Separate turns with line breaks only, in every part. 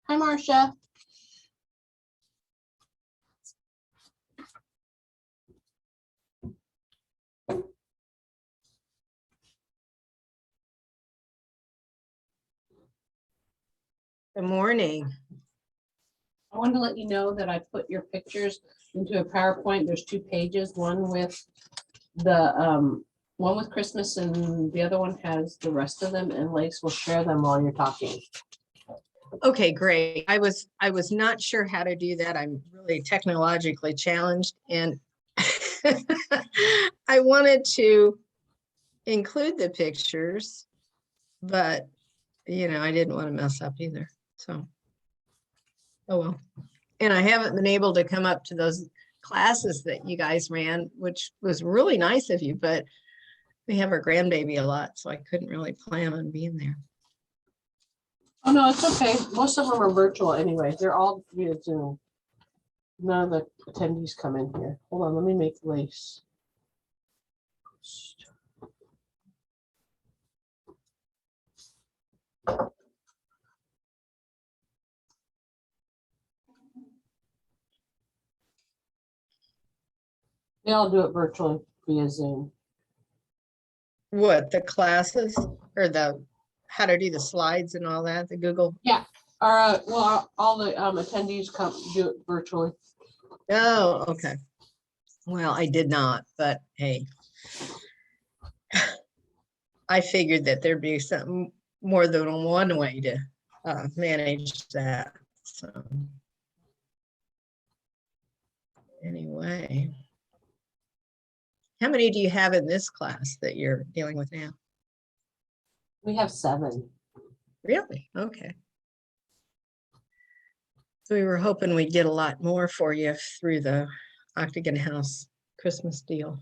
Hi, Marcia.
Good morning.
I wanted to let you know that I put your pictures into a PowerPoint. There's 2 pages, one with the one with Christmas and the other one has the rest of them, and Lace will share them while you're talking.
Okay, great. I was not sure how to do that. I'm really technologically challenged, and I wanted to include the pictures, but I didn't want to mess up either. So, oh well. And I haven't been able to come up to those classes that you guys ran, which was really nice of you, but we have our grandbaby a lot, so I couldn't really plan on being there.
Oh, no, it's okay. Most of them are virtual anyway. They're all via Zoom. None of the attendees come in here. Hold on, let me make Lace. They all do it virtually via Zoom.
What, the classes or the how to do the slides and all that, the Google?
Yeah. Well, all the attendees come do it virtually.
Oh, okay. Well, I did not, but hey, I figured that there'd be something more than one way to manage that. So anyway, how many do you have in this class that you're dealing with now?
We have 7.
Really? Okay. So we were hoping we'd get a lot more for you through the Octagon House Christmas deal.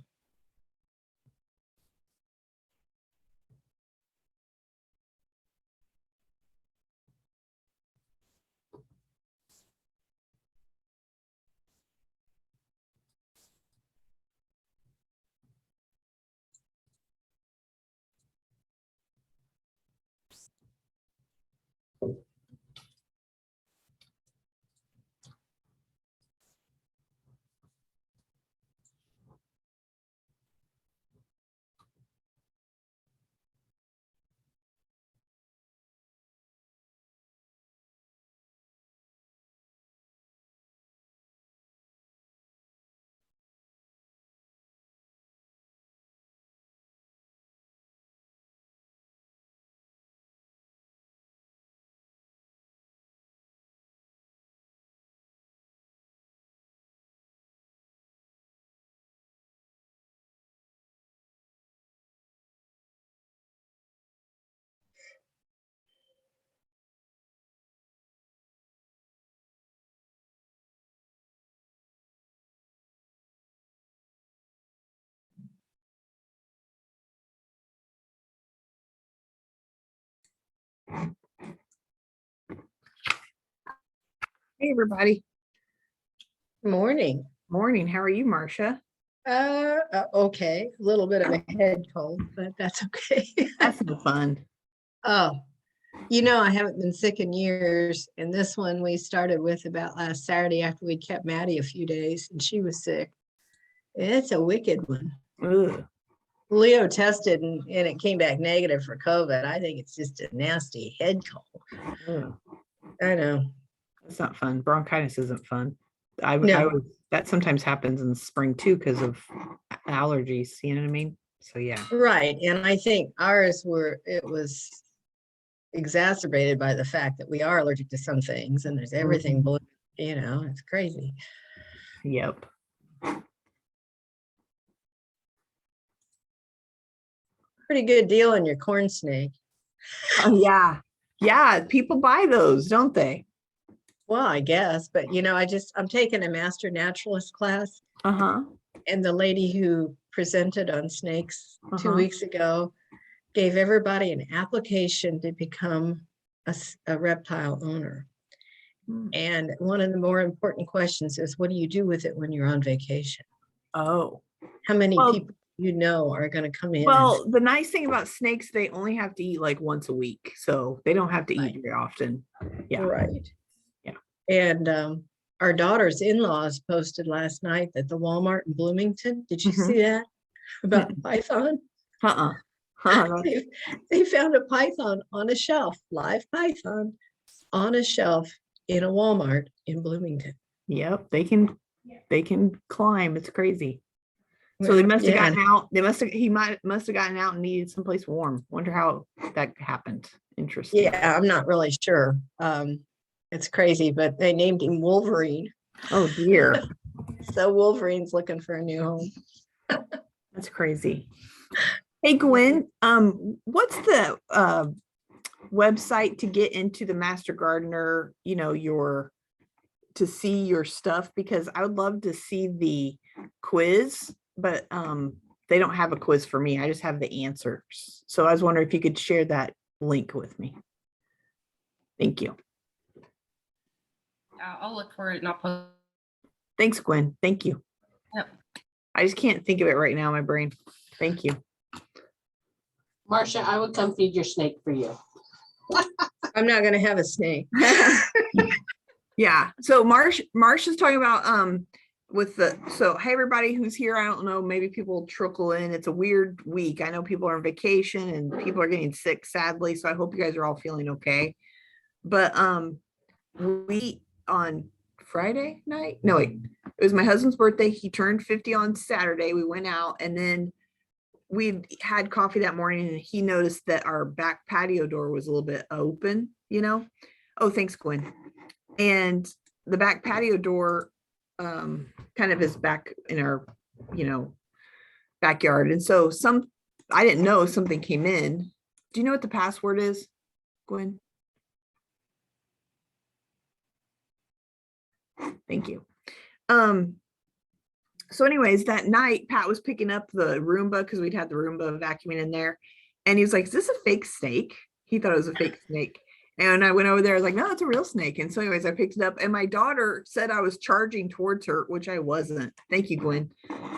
Hey, everybody.
Morning.
Morning. How are you, Marcia?
Okay, a little bit of a head cold, but that's okay.
That's no fun.
Oh, I haven't been sick in years, and this one we started with about last Saturday after we kept Maddie a few days, and she was sick. It's a wicked one.
Ugh.
Leo tested, and it came back negative for COVID. I think it's just a nasty head cold.
Ugh.
I know.
It's not fun. Bronchitis isn't fun.
No.
That sometimes happens in spring too because of allergies. You know what I mean? So yeah.
Right, and I think it was exacerbated by the fact that we are allergic to some things, and there's everything blue. It's crazy.
Yep.
Pretty good deal on your corn snake.
Oh yeah. Yeah. People buy those, don't they?
Well, I guess, but I'm taking a master naturalist class,
Uh-huh.
and the lady who presented on snakes 2
Uh-huh.
weeks ago gave everybody an application to become a reptile owner. And one of the more important questions is, what do you do with it when you're on vacation?
Oh.
How many people are going to come in?
Well, the nice thing about snakes, they only have to eat like once a week, so they don't have to eat very often. Yeah.
Right. And our daughter's in-laws posted last night that the Walmart in Bloomington, did you
Mhm.
see that? About Python?
Uh-uh.
They found a python on a shelf, live python on a shelf in a Walmart in Bloomington.
Yep, they can climb. It's crazy. So they must have
Yeah.
gotten out. He must have gotten out and needed someplace warm. Wonder how that happened. Interesting.
Yeah, I'm not really sure. It's crazy, but they named him Wolverine.
Oh dear.
So Wolverine's looking for a new home.
That's crazy. Hey Gwen, what's the website to get into the Master Gardener, to see your stuff? Because I would love to see the quiz, but they don't have a quiz for me. I just have the answers. So I was wondering if you could share that link with me. Thank you.
I'll look for it and I'll post.
Thanks, Gwen. Thank you.
Yep.
I just can't think of it right now in my brain. Thank you.
Marcia, I would come feed your snake for you.
I'm not gonna have a snake.
Yeah. So Marcia's talking about hey everybody who's here. I don't know, maybe people trickle in. It's a weird week. I know people are on vacation and people are getting sick, sadly. So I hope you guys are all feeling okay. But we on Friday night, no wait, it was my husband's birthday. He turned 50 on Saturday. We went out and then we had coffee that morning and he noticed that our back patio door was a little bit open, Oh, thanks, Gwen. And the back patio door kind of is back in our, backyard. And so I didn't know something came in. Do you know what the password is, Gwen? Thank you. So anyways, that night, Pat was picking up the Roomba because we'd had the Roomba vacuuming in there. And he was like, is this a fake snake? He thought it was a fake snake. And I went over there, I was like, no, it's a real snake. And so anyways, I picked it up and my daughter said I was charging towards her, which I wasn't. Thank you, Gwen.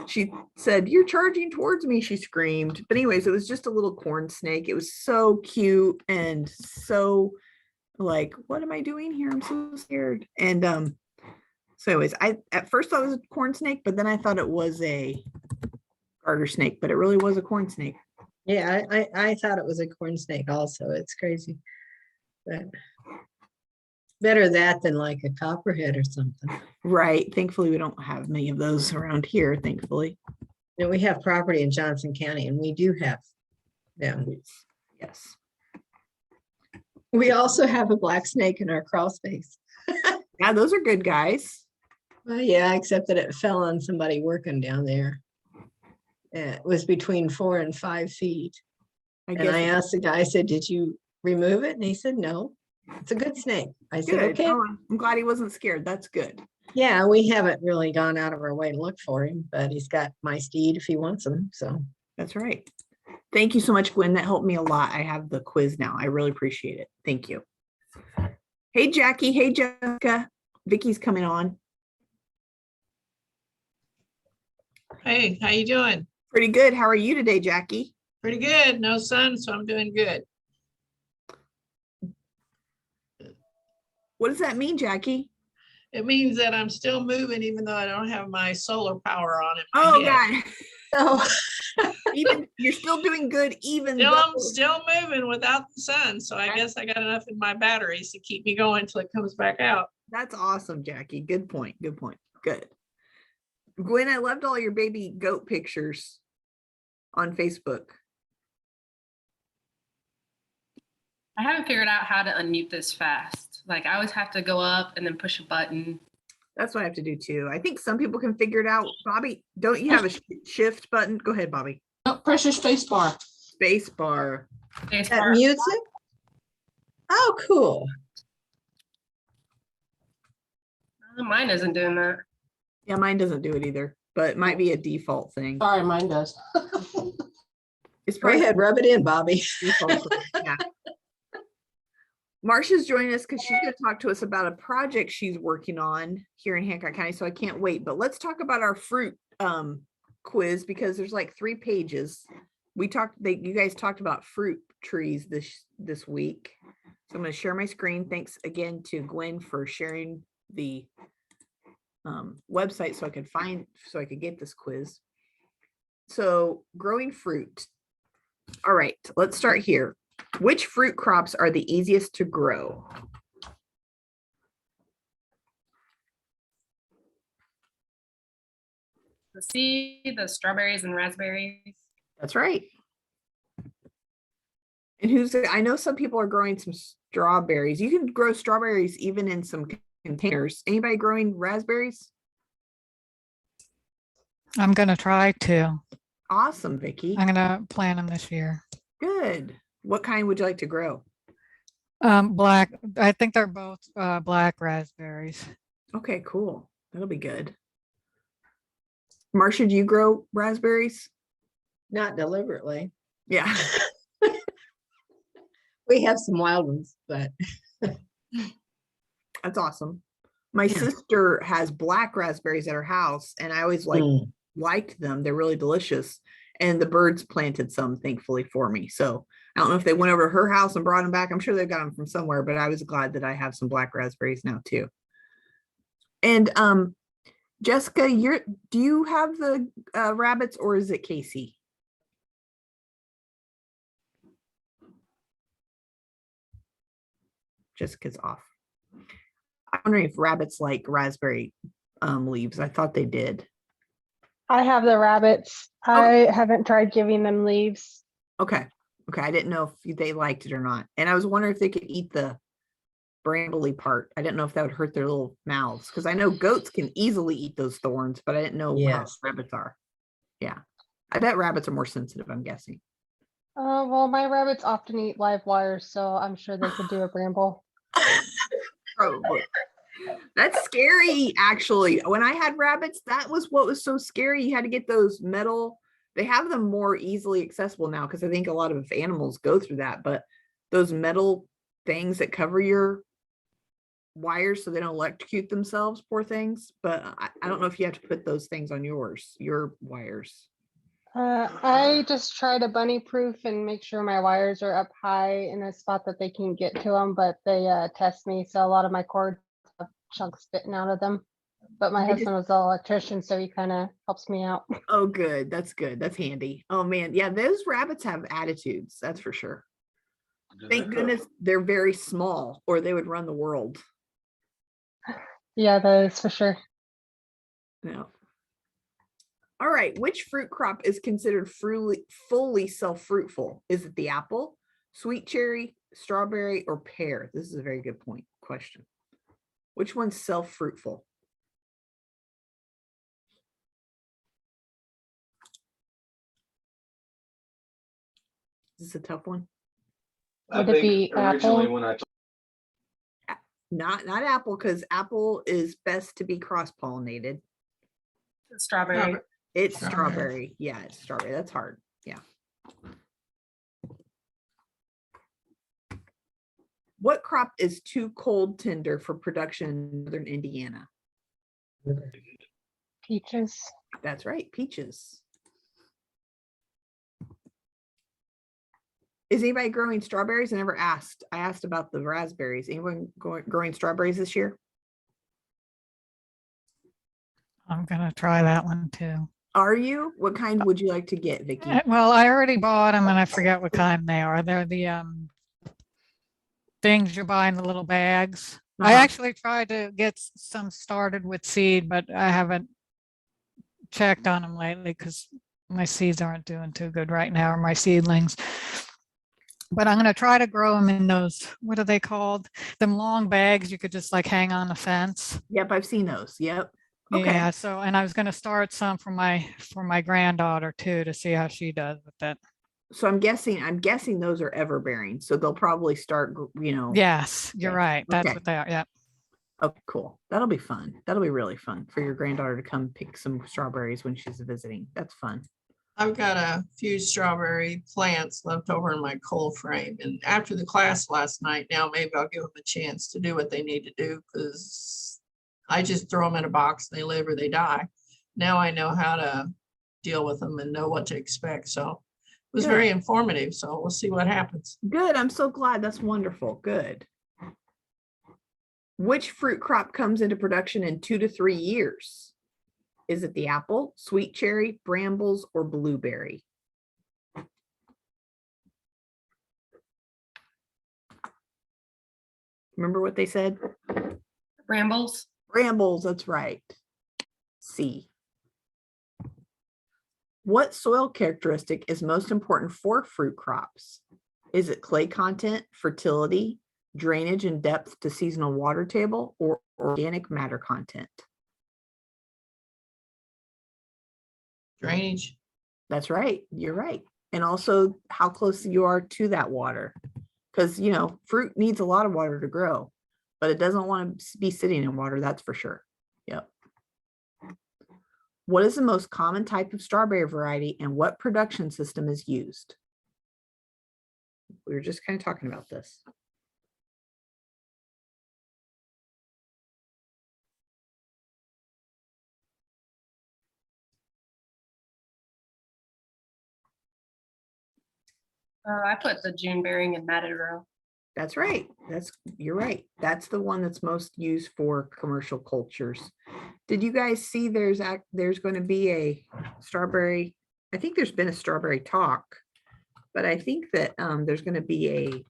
She said, you're charging towards me, she screamed. But anyways, it was just a little corn snake. It was so cute and so like, what am I doing here? I'm so scared. And so anyways, I at first thought it was a corn snake, but then I thought it was a garter snake, but it really was a corn snake.
Yeah, I thought it was a corn snake also. It's crazy. But better that than like a copperhead or something.
Right. Thankfully, we don't have many of those around here, thankfully.
We have property in Johnson County and we do have them.
Yes.
We also have a black snake in our crawl space.
Yeah, those are good guys.
Well, yeah, except that it fell on somebody working down there. It was between 4 and 5 feet. And I asked the guy, I said, did you remove it? And he said, no, it's a good snake. I said, okay.
Oh, I'm glad he wasn't scared. That's good.
Yeah, we haven't really gone out of our way to look for him, but he's got my steed if he wants him. So
that's right. Thank you so much, Gwen. That helped me a lot. I have the quiz now. I really appreciate it. Thank you. Hey, Jackie. Hey, Jessica. Vicky's coming on.
Hey, how you doing?
Pretty good. How are you today, Jackie?
Pretty good. No sun, so I'm doing good.
What does that mean, Jackie?
It means that I'm still moving even though I don't have my solar power on it.
Oh, God.
oh,
Even you're still doing good, even
Still,
though
I'm still moving without the sun. So I guess I got enough in my batteries to keep me going until it comes back out.
That's awesome, Jackie. Good point. Good point. Good. Gwen, I loved all your baby goat pictures on Facebook.
I haven't figured out how to unmute this fast. Like I always have to go up and then push a button.
That's what I have to do too. I think some people can figure it out. Bobby, don't you have a shift button? Go ahead, Bobby.
Oh, press your space bar.
Space bar.
that music? Oh, cool.
Mine isn't doing that.
Yeah, mine doesn't do it either, but it might be a default thing.
Sorry, mine does.
It's
Go
probably
ahead, rub it in, Bobby.
default. Yeah. Marcia's joining us because she's going to talk to us about a project she's working on here in Hancock County. So I can't wait. But let's talk about our fruit quiz because there's like 3 pages. You guys talked about fruit trees this week. So I'm going to share my screen. Thanks again to Gwen for sharing the website so I could get this quiz. So growing fruit. All right, let's start here. Which fruit crops are the easiest to grow?
The strawberries and raspberries.
That's right. And I know some people are growing some strawberries. You can grow strawberries even in some containers. Anybody growing raspberries?
I'm gonna try to.
Awesome, Vicky.
I'm gonna plant them this year.
Good. What kind would you like to grow?
Black. I think they're both black raspberries.
Okay, cool. That'll be good. Marcia, do you grow raspberries?
Not deliberately.
Yeah.
We have some wild ones, but
That's awesome. My
Yeah.
sister has black raspberries at her house, and I always liked them. They're really delicious. And the birds planted some, thankfully, for me. So I don't know if they went over to her house and brought them back. I'm sure they got them from somewhere, but I was glad that I have some black raspberries now too. And Jessica, do you have the rabbits, or is it Casey? Jessica's off. I'm wondering if rabbits like raspberry leaves. I thought they did.
I have the rabbits.
Oh.
I haven't tried giving them leaves.
Okay. Okay. I didn't know if they liked it or not. And I was wondering if they could eat the brambly part. I didn't know if that would hurt their little mouths, because I know goats can easily eat those thorns, but I didn't know how
Yes.
rabbits are. Yeah. I bet rabbits are more sensitive, I'm guessing.
Well, my rabbits often eat live wires, so I'm sure they could do a bramble.
Probably. That's scary, actually. When I had rabbits, that was what was so scary. You had to get those metal. They have them more easily accessible now, because I think a lot of animals go through that, but those metal things that cover your wires so they don't electrocute themselves, poor things. But I don't know if you have to put those things on your wires.
I just try to bunny proof and make sure my wires are up high in a spot that they can get to them, but they test me. So a lot of my cords have chunks spitting out of them. But my husband was an electrician, so he kind of helps me out.
Oh, good. That's good. That's handy. Oh man. Yeah, those rabbits have attitudes. That's for sure. Thank goodness they're very small, or they would run the world.
Yeah, that is for sure.
No. All right. Which fruit crop is considered fully self-fruitful? Is it the apple, sweet cherry, strawberry, or pear? This is a very good question. Which one's self-fruitful? Is this a tough one?
Would it be
Originally,
apple?
when I
Not apple, because apple is best to be cross-pollinated.
Strawberry.
It's
Strawberry.
strawberry. Yeah, it's strawberry. That's hard. Yeah. What crop is too cold tender for production in northern Indiana?
Peaches.
That's right, peaches. Is anybody growing strawberries? I never asked. I asked about the raspberries. Anyone growing strawberries this year?
I'm gonna try that one too.
Are you? What kind would you like to get, Vicky?
Well, I already bought them and I forget what kind they are. They're the things you buy in the little bags. I
Uh-huh.
actually tried to get some started with seed, but I haven't checked on them lately because my seeds aren't doing too good right now, or my seedlings. But I'm going to try to grow them in those, what are they called? Them long bags you could just like hang on the fence.
Yep, I've seen those. Yep. Okay.
Yeah, so, and I was going to start some for my granddaughter too, to see how she does with it.
So I'm guessing those are ever bearing. So they'll probably start,
Yes, you're
Okay.
right. That's
Okay.
what they are. Yeah.
Okay, cool. That'll be fun. That'll be really fun for your granddaughter to come pick some strawberries when she's visiting. That's fun.
I've got a few strawberry plants left over in my cold frame. And after the class last night, now maybe I'll give them a chance to do what they need to do, because I just throw them in a box, they live or they die. Now I know how to deal with them and know what to expect. So it was
Good.
very informative. So we'll see what happens.
Good. I'm so glad. That's wonderful. Good. Which fruit crop comes into production in 2 to 3 years? Is it the apple, sweet cherry, brambles, or blueberry? Remember what they said?
Brambles.
Brambles, that's right. C. What soil characteristic is most important for fruit crops? Is it clay content, fertility, drainage and depth to seasonal water table, or organic matter content?
Drainage.
That's right. You're right. And also how close you are to that water. Because, you know, fruit needs a lot of water to grow, but it doesn't want to be sitting in water. That's for sure. Yep. What is the most common type of strawberry variety and what production system is used? We were just kind of talking about this.
I put the June bearing and matted row.
That's right. You're right. That's the one that's most used for commercial cultures. Did you guys see there's going to be a strawberry? I think there's been a strawberry talk, but I think that there's going to be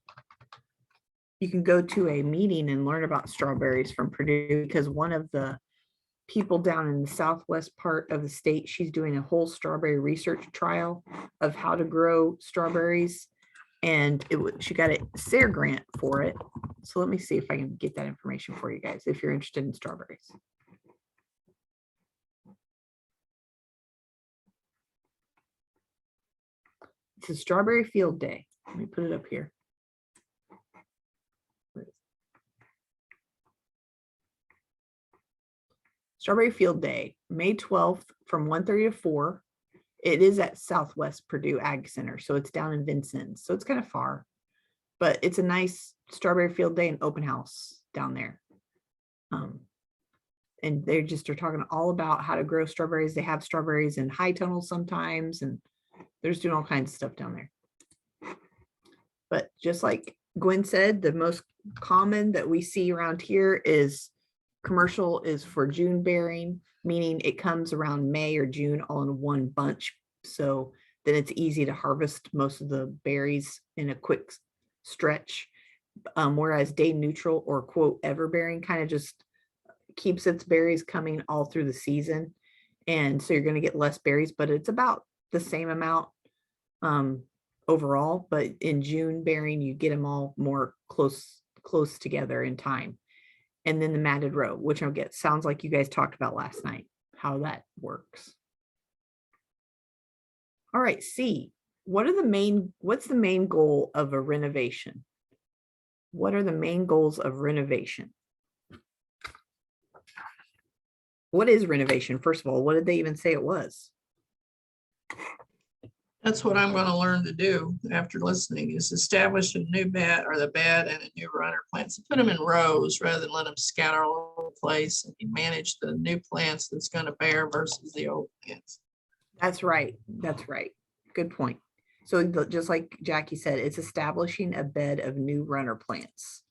you can go to a meeting and learn about strawberries from Purdue, because one of the people down in the southwest part of the state, she's doing a whole strawberry research trial of how to grow strawberries. And she got a SARE grant for it. So let me see if I can get that information for you guys if you're interested in strawberries. It's a strawberry field day. Let me put it up here. Strawberry Field Day, May 12th from 1:30 to 4. It is at Southwest Purdue Ag Center, so it's down in Vincennes. So it's kind of far, but it's a nice Strawberry Field Day and open house down there. And they're talking all about how to grow strawberries. They have strawberries in high tunnels sometimes, and they're just doing all kinds of stuff down there. But just like Gwen said, the most common that we see around here is commercial is for June bearing, meaning it comes around May or June all in one bunch. So then it's easy to harvest most of the berries in a quick stretch. Whereas day neutral or quote ever bearing kind of just keeps its berries coming all through the season. And so you're going to get less berries, but it's about the same amount overall. But in June bearing, you get them all more close together in time. And then the matted row, which I'll get, sounds like you guys talked about last night, how that works. All right, C, what's the main goal of a renovation? What are the main goals of renovation? What is renovation? First of all, what did they even say it was?
That's what I'm going to learn to do after listening, is establish a new bed or the bed and a new runner plants, and put them in rows rather than let them scatter all over the place, and you manage the new plants that's going to bear versus the old plants.
That's right. That's right. Good point. So just like Jackie said, it's establishing a bed of new runner plants.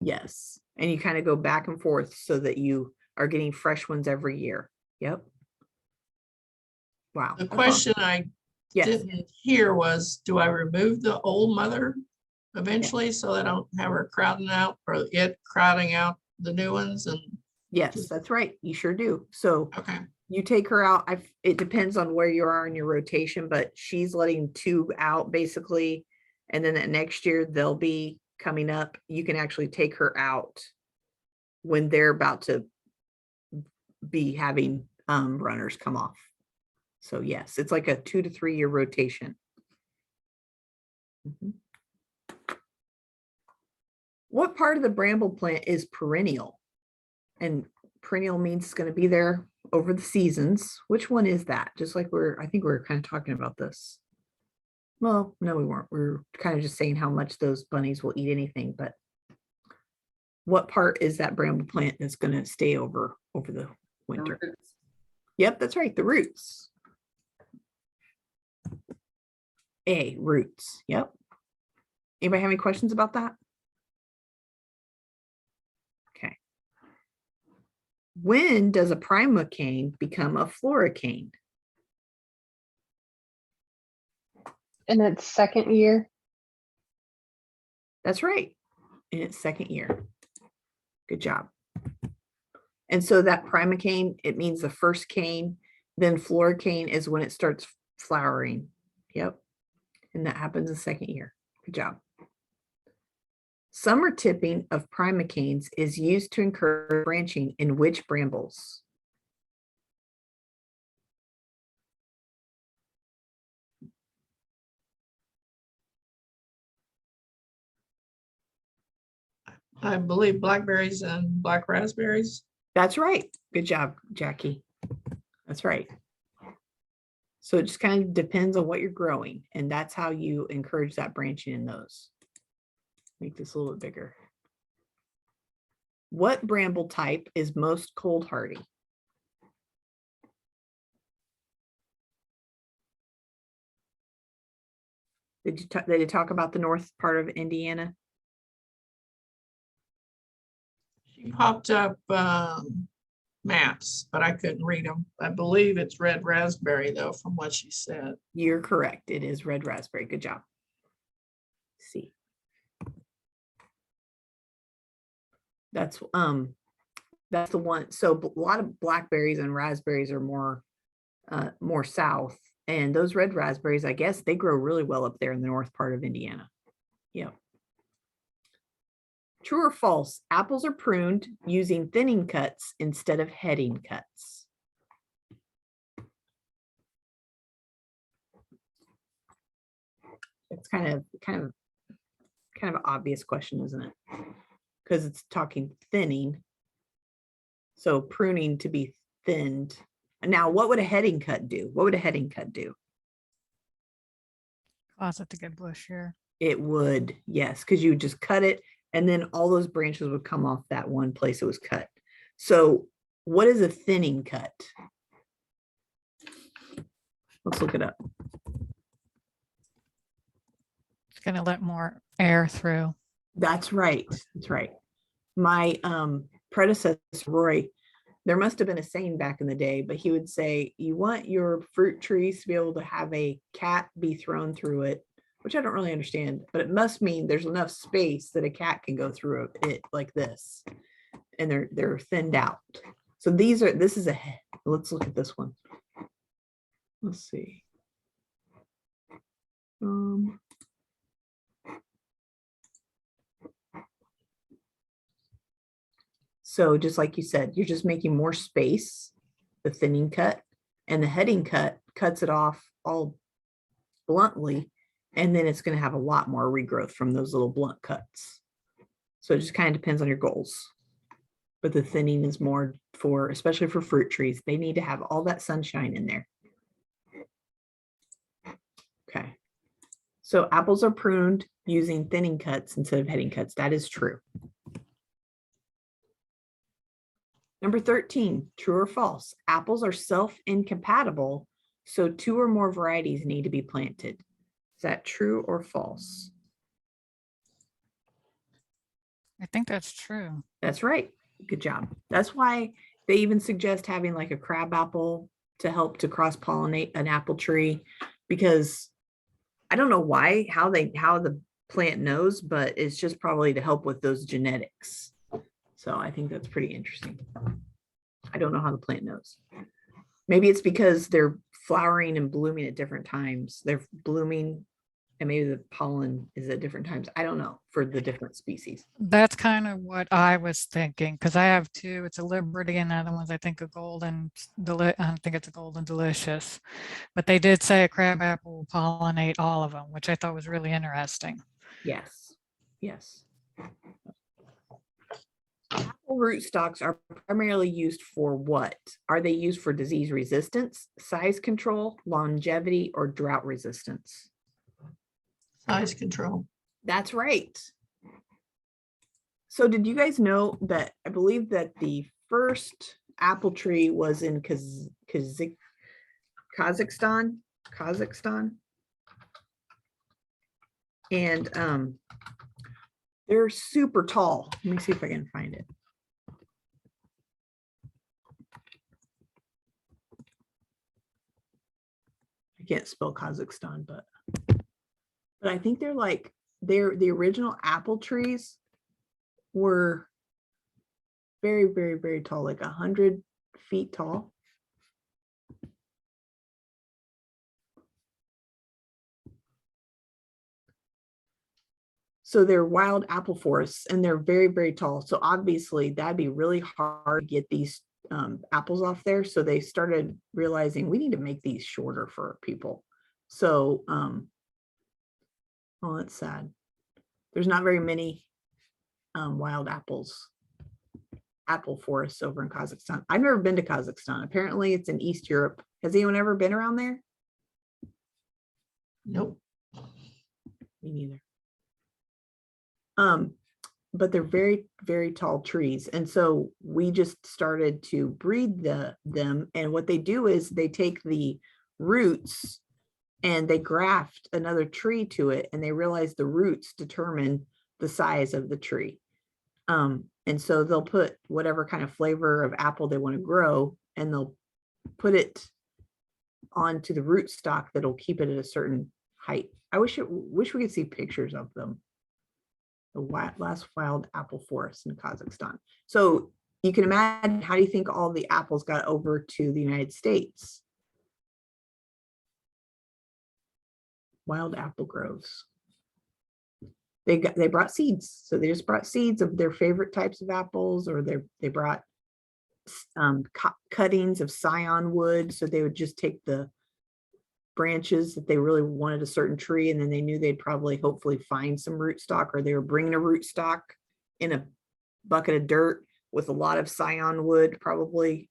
Yes. And you kind of go back and forth so that you are getting fresh ones every year. Yep. Wow.
The question I didn't hear was, do I remove the old mother eventually so that I don't have her crowding out, or it crowding out the new ones? And
yes, that's right. You sure do. So
okay,
you take her out. It depends on where you are in your rotation, but she's letting 2 out basically. And then that next year they'll be coming up. You can actually take her out when they're about to be having runners come off. So yes, it's like a 2 to 3 year rotation. What part of the bramble plant is perennial? And perennial means it's going to be there over the seasons. Which one is that? Just like I think we're kind of talking about this. Well, no, we weren't. We were kind of just saying how much those bunnies will eat anything, but what part is that bramble plant that's going to stay over the winter? Yep, that's right. The roots. A, roots. Yep. Anybody have any questions about that? Okay. When does a primocane become a floricane?
In its second year.
That's right. In its second year. Good job. And so that primocane, it means the first cane. Then floricane is when it starts flowering. Yep. And that happens the second year. Good job. Summer tipping of primocanes is used to encourage branching in which brambles?
I believe blackberries and black raspberries.
That's right. Good job, Jackie. That's right. So it just kind of depends on what you're growing, and that's how you encourage that branching in those. Make this a little bit bigger. What bramble type is most cold hardy? Did you talk about the north part of Indiana?
She popped up maps, but I couldn't read them. I believe it's red raspberry though, from what she said.
You're correct. It is red raspberry. Good job. Let's see. That's the one. So a lot of blackberries and raspberries are more south, and those red raspberries, I guess they grow really well up there in the north part of Indiana. Yep. True or false? Apples are pruned using thinning cuts instead of heading cuts. It's kind of an obvious question, isn't it? Because it's talking thinning. So pruning to be thinned. Now, what would a heading cut do? What would a heading cut do?
Cause it to get bushier.
It would, yes, because you would just cut it and then all those branches would come off that one place it was cut. So what is a thinning cut? Let's look it up.
It's gonna let more air through.
That's right. That's right. My predecessor, Roy, there must have been a saying back in the day, but he would say, you want your fruit trees to be able to have a cat be thrown through it, which I don't really understand, but it must mean there's enough space that a cat can go through it like this. And they're thinned out. So this is let's look at this one. Let's see. So just like you said, you're just making more space, the thinning cut, and the heading cut cuts it off all bluntly, and then it's going to have a lot more regrowth from those little blunt cuts. So it just kind of depends on your goals. But the thinning is more for, especially for fruit trees, they need to have all that sunshine in there. Okay. So apples are pruned using thinning cuts instead of heading cuts. That is true. Number 13, true or false? Apples are self-incompatible, so 2 or more varieties need to be planted. Is that true or false?
I think that's true.
That's right. Good job. That's why they even suggest having like a crab apple to help to cross-pollinate an apple tree, because I don't know why, how the plant knows, but it's just probably to help with those genetics. So I think that's pretty interesting. I don't know how the plant knows. Maybe it's because they're flowering and blooming at different times. They're blooming and maybe the pollen is at different times. I don't know for the different species.
That's kind of what I was thinking, because I have two. It's a Liberty and the other one's, I think, a Golden, I think it's a Golden Delicious. But they did say a crabapple will pollinate all of them, which I thought was really interesting.
Yes. Yes. Apple rootstocks are primarily used for what? Are they used for disease resistance, size control, longevity, or drought resistance?
Size control.
That's right. So did you guys know that I believe that the first apple tree was in Kazakhstan? And they're super tall. Let me see if I can find it. can't spell Kazakhstan, but I think they're like, the original apple trees were very, very, very tall, like 100 feet tall. So they're wild apple forests and they're very, very tall. So obviously that'd be really hard to get these apples off there. So they started realizing we need to make these shorter for people. So, oh, that's sad. There's not very many wild apple forests over in Kazakhstan. I've never been to Kazakhstan. Apparently it's in East Europe. Has anyone ever been around there?
Nope.
Me neither. But they're very, very tall trees. And so we just started to breed them. And what they do is they take the roots and they graft another tree to it. And they realize the roots determine the size of the tree. And so they'll put whatever kind of flavor of apple they want to grow, and they'll put it onto the root stock that'll keep it at a certain height. I wish we could see pictures of them. The last wild apple forest in Kazakhstan. So you can imagine, how do you think all the apples got over to the United States? Wild apple groves. They brought seeds. So they just brought seeds of their favorite types of apples, or they brought cuttings of scion wood. So they would just take the branches that they really wanted a certain tree, and then they knew they'd probably hopefully find some rootstock, or they were bringing a rootstock in a bucket of dirt with a lot of scion wood, probably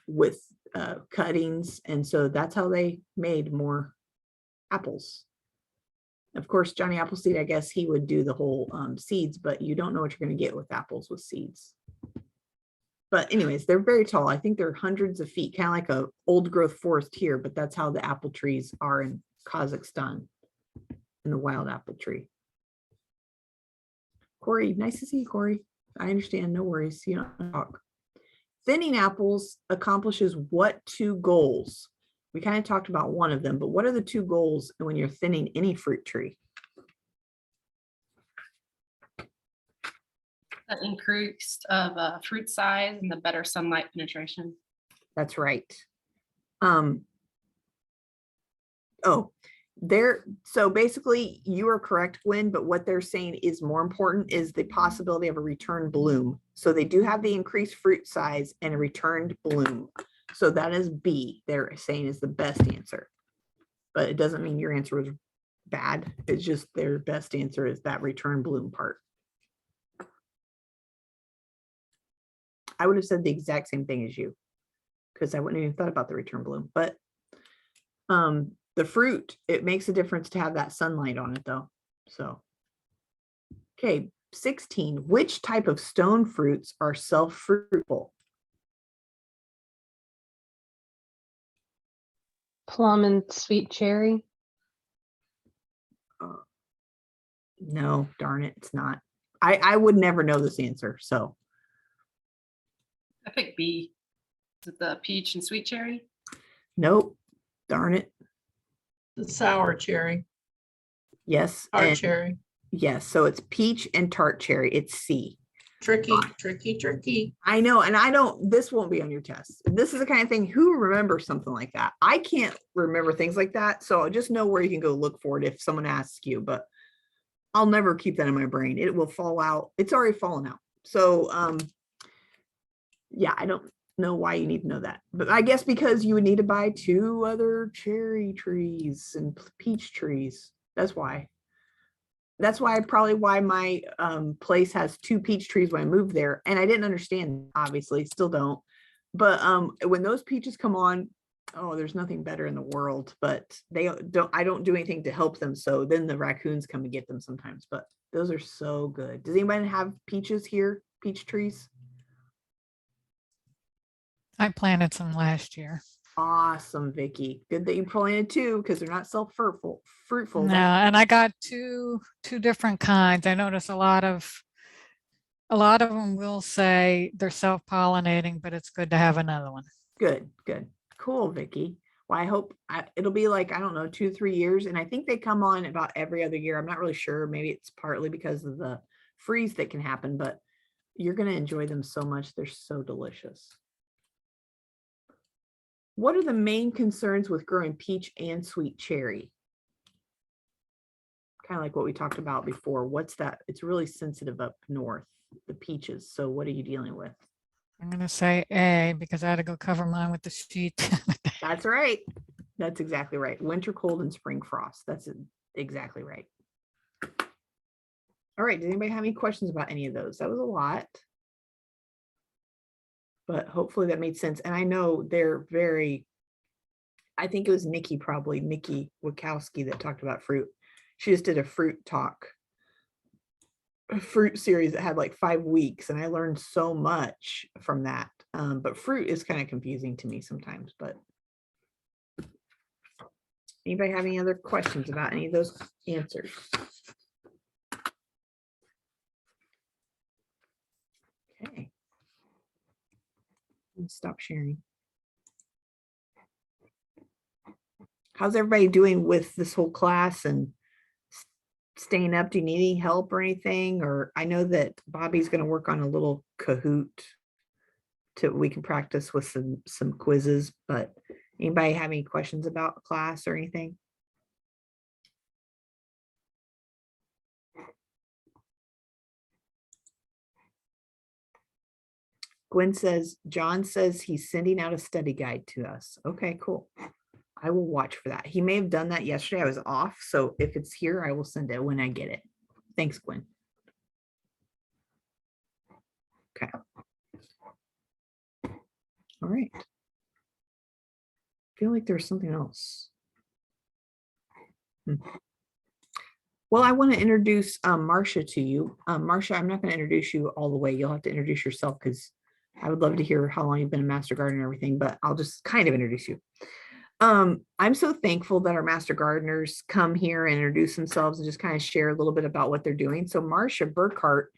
with cuttings. And so that's how they made more apples. Of course, Johnny Appleseed, I guess he would do the whole seeds, but you don't know what you're going to get with apples with seeds. But anyways, they're very tall. I think they're hundreds of feet, kind of like a old growth forest here, but that's how the apple trees are in Kazakhstan, in the wild apple tree. Corey, nice to see you, Corey. I understand, no worries. You don't talk. Thinning apples accomplishes what two goals? We kind of talked about one of them, but what are the two goals when you're thinning any fruit tree?
The increase of fruit size and the better sunlight penetration.
That's right. So basically you are correct, Gwen, but what they're saying is more important is the possibility of a returned bloom. So they do have the increased fruit size and a returned bloom. So that is B, they're saying is the best answer. But it doesn't mean your answer was bad. It's just their best answer is that return bloom part. I would have said the exact same thing as you, because I wouldn't even thought about the return bloom. But the fruit, it makes a difference to have that sunlight on it though. So, okay, 16. Which type of stone fruits are self-fruitful?
Plum and sweet cherry.
No, darn it, it's not. I would never know this answer. So
I picked B. Is it the peach and sweet cherry?
nope, darn it.
The sour cherry,
Yes.
hard
and
cherry.
yes, so it's peach and tart cherry. It's C.
Tricky, tricky, tricky.
I know, and I don't, this won't be on your test. This is the kind of thing, who remembers something like that? I can't remember things like that. So just know where you can go look for it if someone asks you, but I'll never keep that in my brain. It will fall out. It's already fallen out. So yeah, I don't know why you need to know that, but I guess because you would need to buy 2 other cherry trees and peach trees. That's why. That's why probably why my place has 2 peach trees when I moved there. And I didn't understand, obviously, still don't. But when those peaches come on, oh, there's nothing better in the world, but I don't do anything to help them. So then the raccoons come and get them sometimes, but those are so good. Does anybody have peaches here? Peach trees?
I planted some last year.
Awesome, Vicky. Good that you planted 2 because they're not self-fruitful.
No, and I got two different kinds. I notice a lot of them will say they're self-pollinating, but it's good to have another one.
Good. Cool, Vicky. Well, I hope it'll be like, I don't know, 2-3 years. And I think they come on about every other year. I'm not really sure. Maybe it's partly because of the freeze that can happen, but you're going to enjoy them so much. They're so delicious. What are the main concerns with growing peach and sweet cherry? Kind of like what we talked about before. What's that? It's really sensitive up north, the peaches. So what are you dealing with?
I'm gonna say A because I had to go cover mine with the sheet.
That's right. That's exactly right. Winter cold and spring frost. That's exactly right. All right. Does anybody have any questions about any of those? That was a lot, but hopefully that made sense. And I know they're very, I think it was Nikki Wachowski that talked about fruit. She just did a fruit series that had like 5 weeks, and I learned so much from that. But fruit is kind of confusing to me sometimes. But anybody have any other questions about any of those answers? Okay. Let's stop sharing. How's everybody doing with this whole class and staying up? Do you need any help or anything? Or I know that Bobby's going to work on a little Kahoot we can practice with some quizzes, but anybody have any questions about class or anything? Gwen says, John says he's sending out a study guide to us. Okay, cool. I will watch for that. He may have done that yesterday. I was off. So if it's here, I will send it when I get it. Thanks, Gwen. Okay. All right. I feel like there's something else. Well, I want to introduce Marcia to you. Marcia, I'm not going to introduce you all the way. You'll have to introduce yourself because I would love to hear how long you've been a master gardener and everything, but I'll just kind of introduce you. I'm so thankful that our master gardeners come here and introduce themselves and just kind of share a little bit about what they're doing. So Marcia Burkhardt,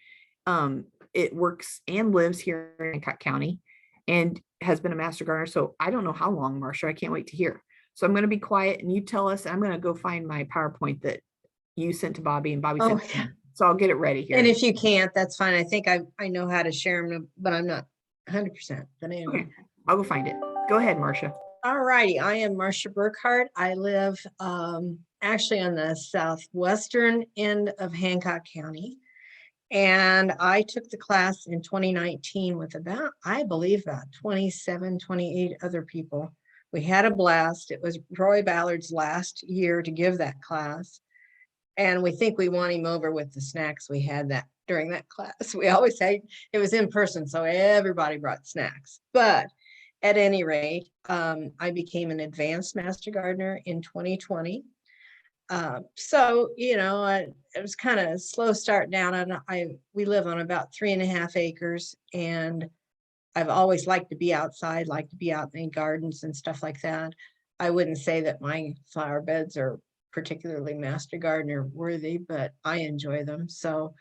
it works and lives here in Hancock County and has been a master gardener. So I don't know how long, Marcia, I can't wait to hear. So I'm going to be quiet and you tell us. I'm going to go find my PowerPoint that you sent to Bobby and Bobby sent to me. So I'll get it ready here.
And if you can't, that's fine. I think I know how to share them, but I'm not 100%. But anyway,
Okay, I'll go find it. Go ahead, Marcia.
All righty. I am Marcia Burkhardt. I live actually on the southwestern end of Hancock County. And I took the class in 2019 with about, I believe, about 27, 28 other people. We had a blast. It was Roy Ballard's last year to give that class. And we think we won him over with the snacks we had that during that class. We always say it was in person, so everybody brought snacks. But at any rate, I became an advanced master gardener in 2020. So, you know, it was kind of a slow start down. And we live on about 3.5 acres, and I've always liked to be outside, like to be out in gardens and stuff like that. I wouldn't say that my flower beds are particularly master gardener worthy, but I enjoy them. So,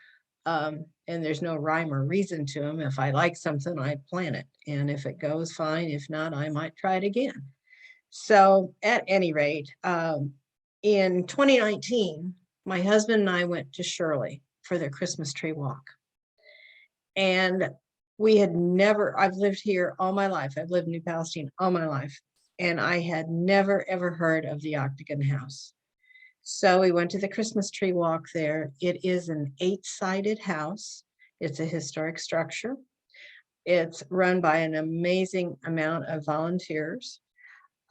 and there's no rhyme or reason to them. If I like something, I plant it. And if it goes, fine. If not, I might try it again. So at any rate, in 2019, my husband and I went to Shirley for their Christmas tree walk. And we had never, I've lived here all my life. I've lived in New Palestine all my life. And I had never, ever heard of the Octagon House. So we went to the Christmas tree walk there. It is an 8-sided house. It's a historic structure. It's run by an amazing amount of volunteers.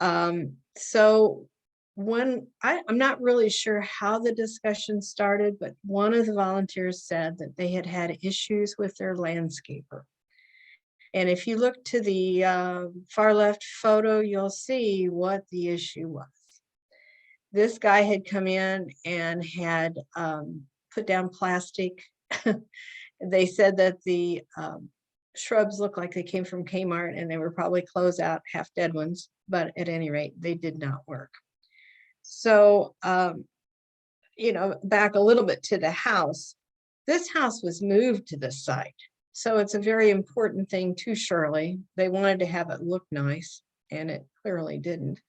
So when I'm not really sure how the discussion started, but one of the volunteers said that they had had issues with their landscaper. And if you look to the far left photo, you'll see what the issue was. This guy had come in and had put down plastic. They said that the shrubs looked like they came from Kmart and they were probably closed out, half dead ones, but at any rate, they did not work. So, you know, back a little bit to the house, this house was moved to the site. So it's a very important thing to Shirley. They wanted to have it look nice, and it clearly didn't.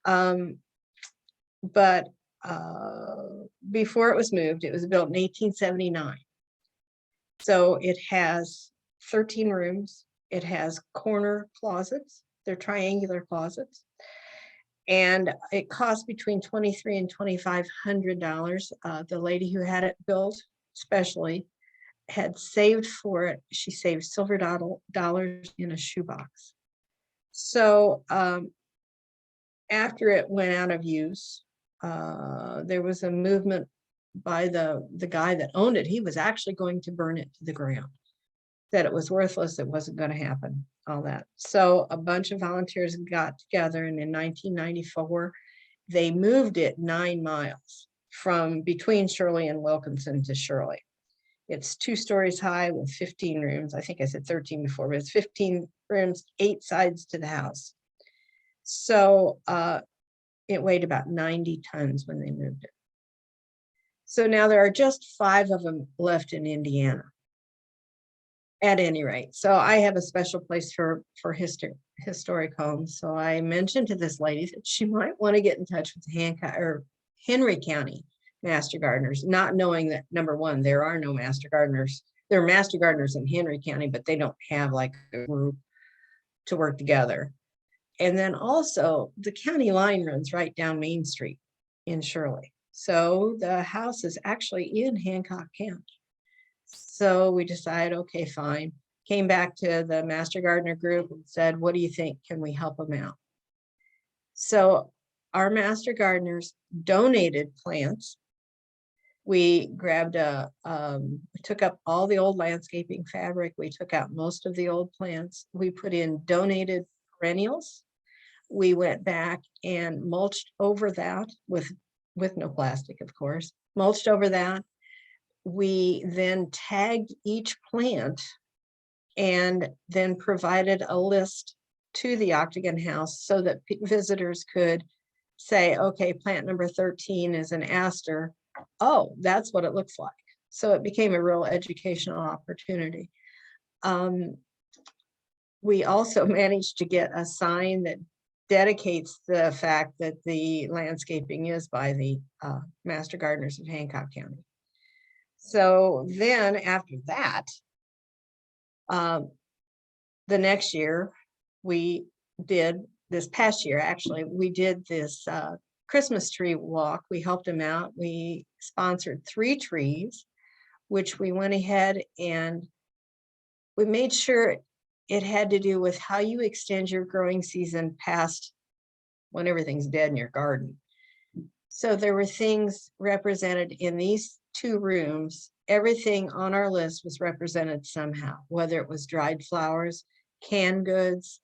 But before it was moved, it was built in 1879. So it has 13 rooms. It has corner closets. They're triangular closets. And it cost between $2,300 and $2,500. The lady who had it built, especially, had saved for it. She saved silver dollars in a shoebox. So after it went out of use, there was a movement by the guy that owned it. He was actually going to burn it to the ground, that it was worthless, it wasn't going to happen, all that. So a bunch of volunteers got together, and in 1994, they moved it 9 miles from between Shirley and Wilkinson to Shirley. It's 2 stories high with 15 rooms. I think I said 13 before, but it's 15 rooms, 8 sides to the house. So it weighed about 90 tons when they moved it. So now there are just 5 of them left in Indiana, at any rate. So I have a special place for historic homes. So I mentioned to this lady that she might want to get in touch with the Henry County Master Gardeners, not knowing that, number one, there are no Master Gardeners. There are Master Gardeners in Henry County, but they don't have like a group to work together. And then also the county line runs right down Main Street in Shirley. So the house is actually in Hancock County. So we decided, okay, fine. Came back to the Master Gardener group and said, what do you think? Can we help them out? So our Master Gardeners donated plants. We grabbed we took up all the old landscaping fabric. We took out most of the old plants. We put in donated perennials. We went back and mulched over that with no plastic, of course, mulched over that. We then tagged each plant and then provided a list to the Octagon House so that visitors could say, okay, plant number 13 is an aster. Oh, that's what it looks like. So it became a real educational opportunity. We also managed to get a sign that dedicates the fact that the landscaping is by the Master Gardeners of Hancock County. So then after that, the next year, this past year, actually, we did this Christmas tree walk. We helped them out. We sponsored 3 trees, which we went ahead and we made sure it had to do with how you extend your growing season past when everything's dead in your garden. So there were things represented in these 2 rooms. Everything on our list was represented somehow, whether it was dried flowers, canned goods.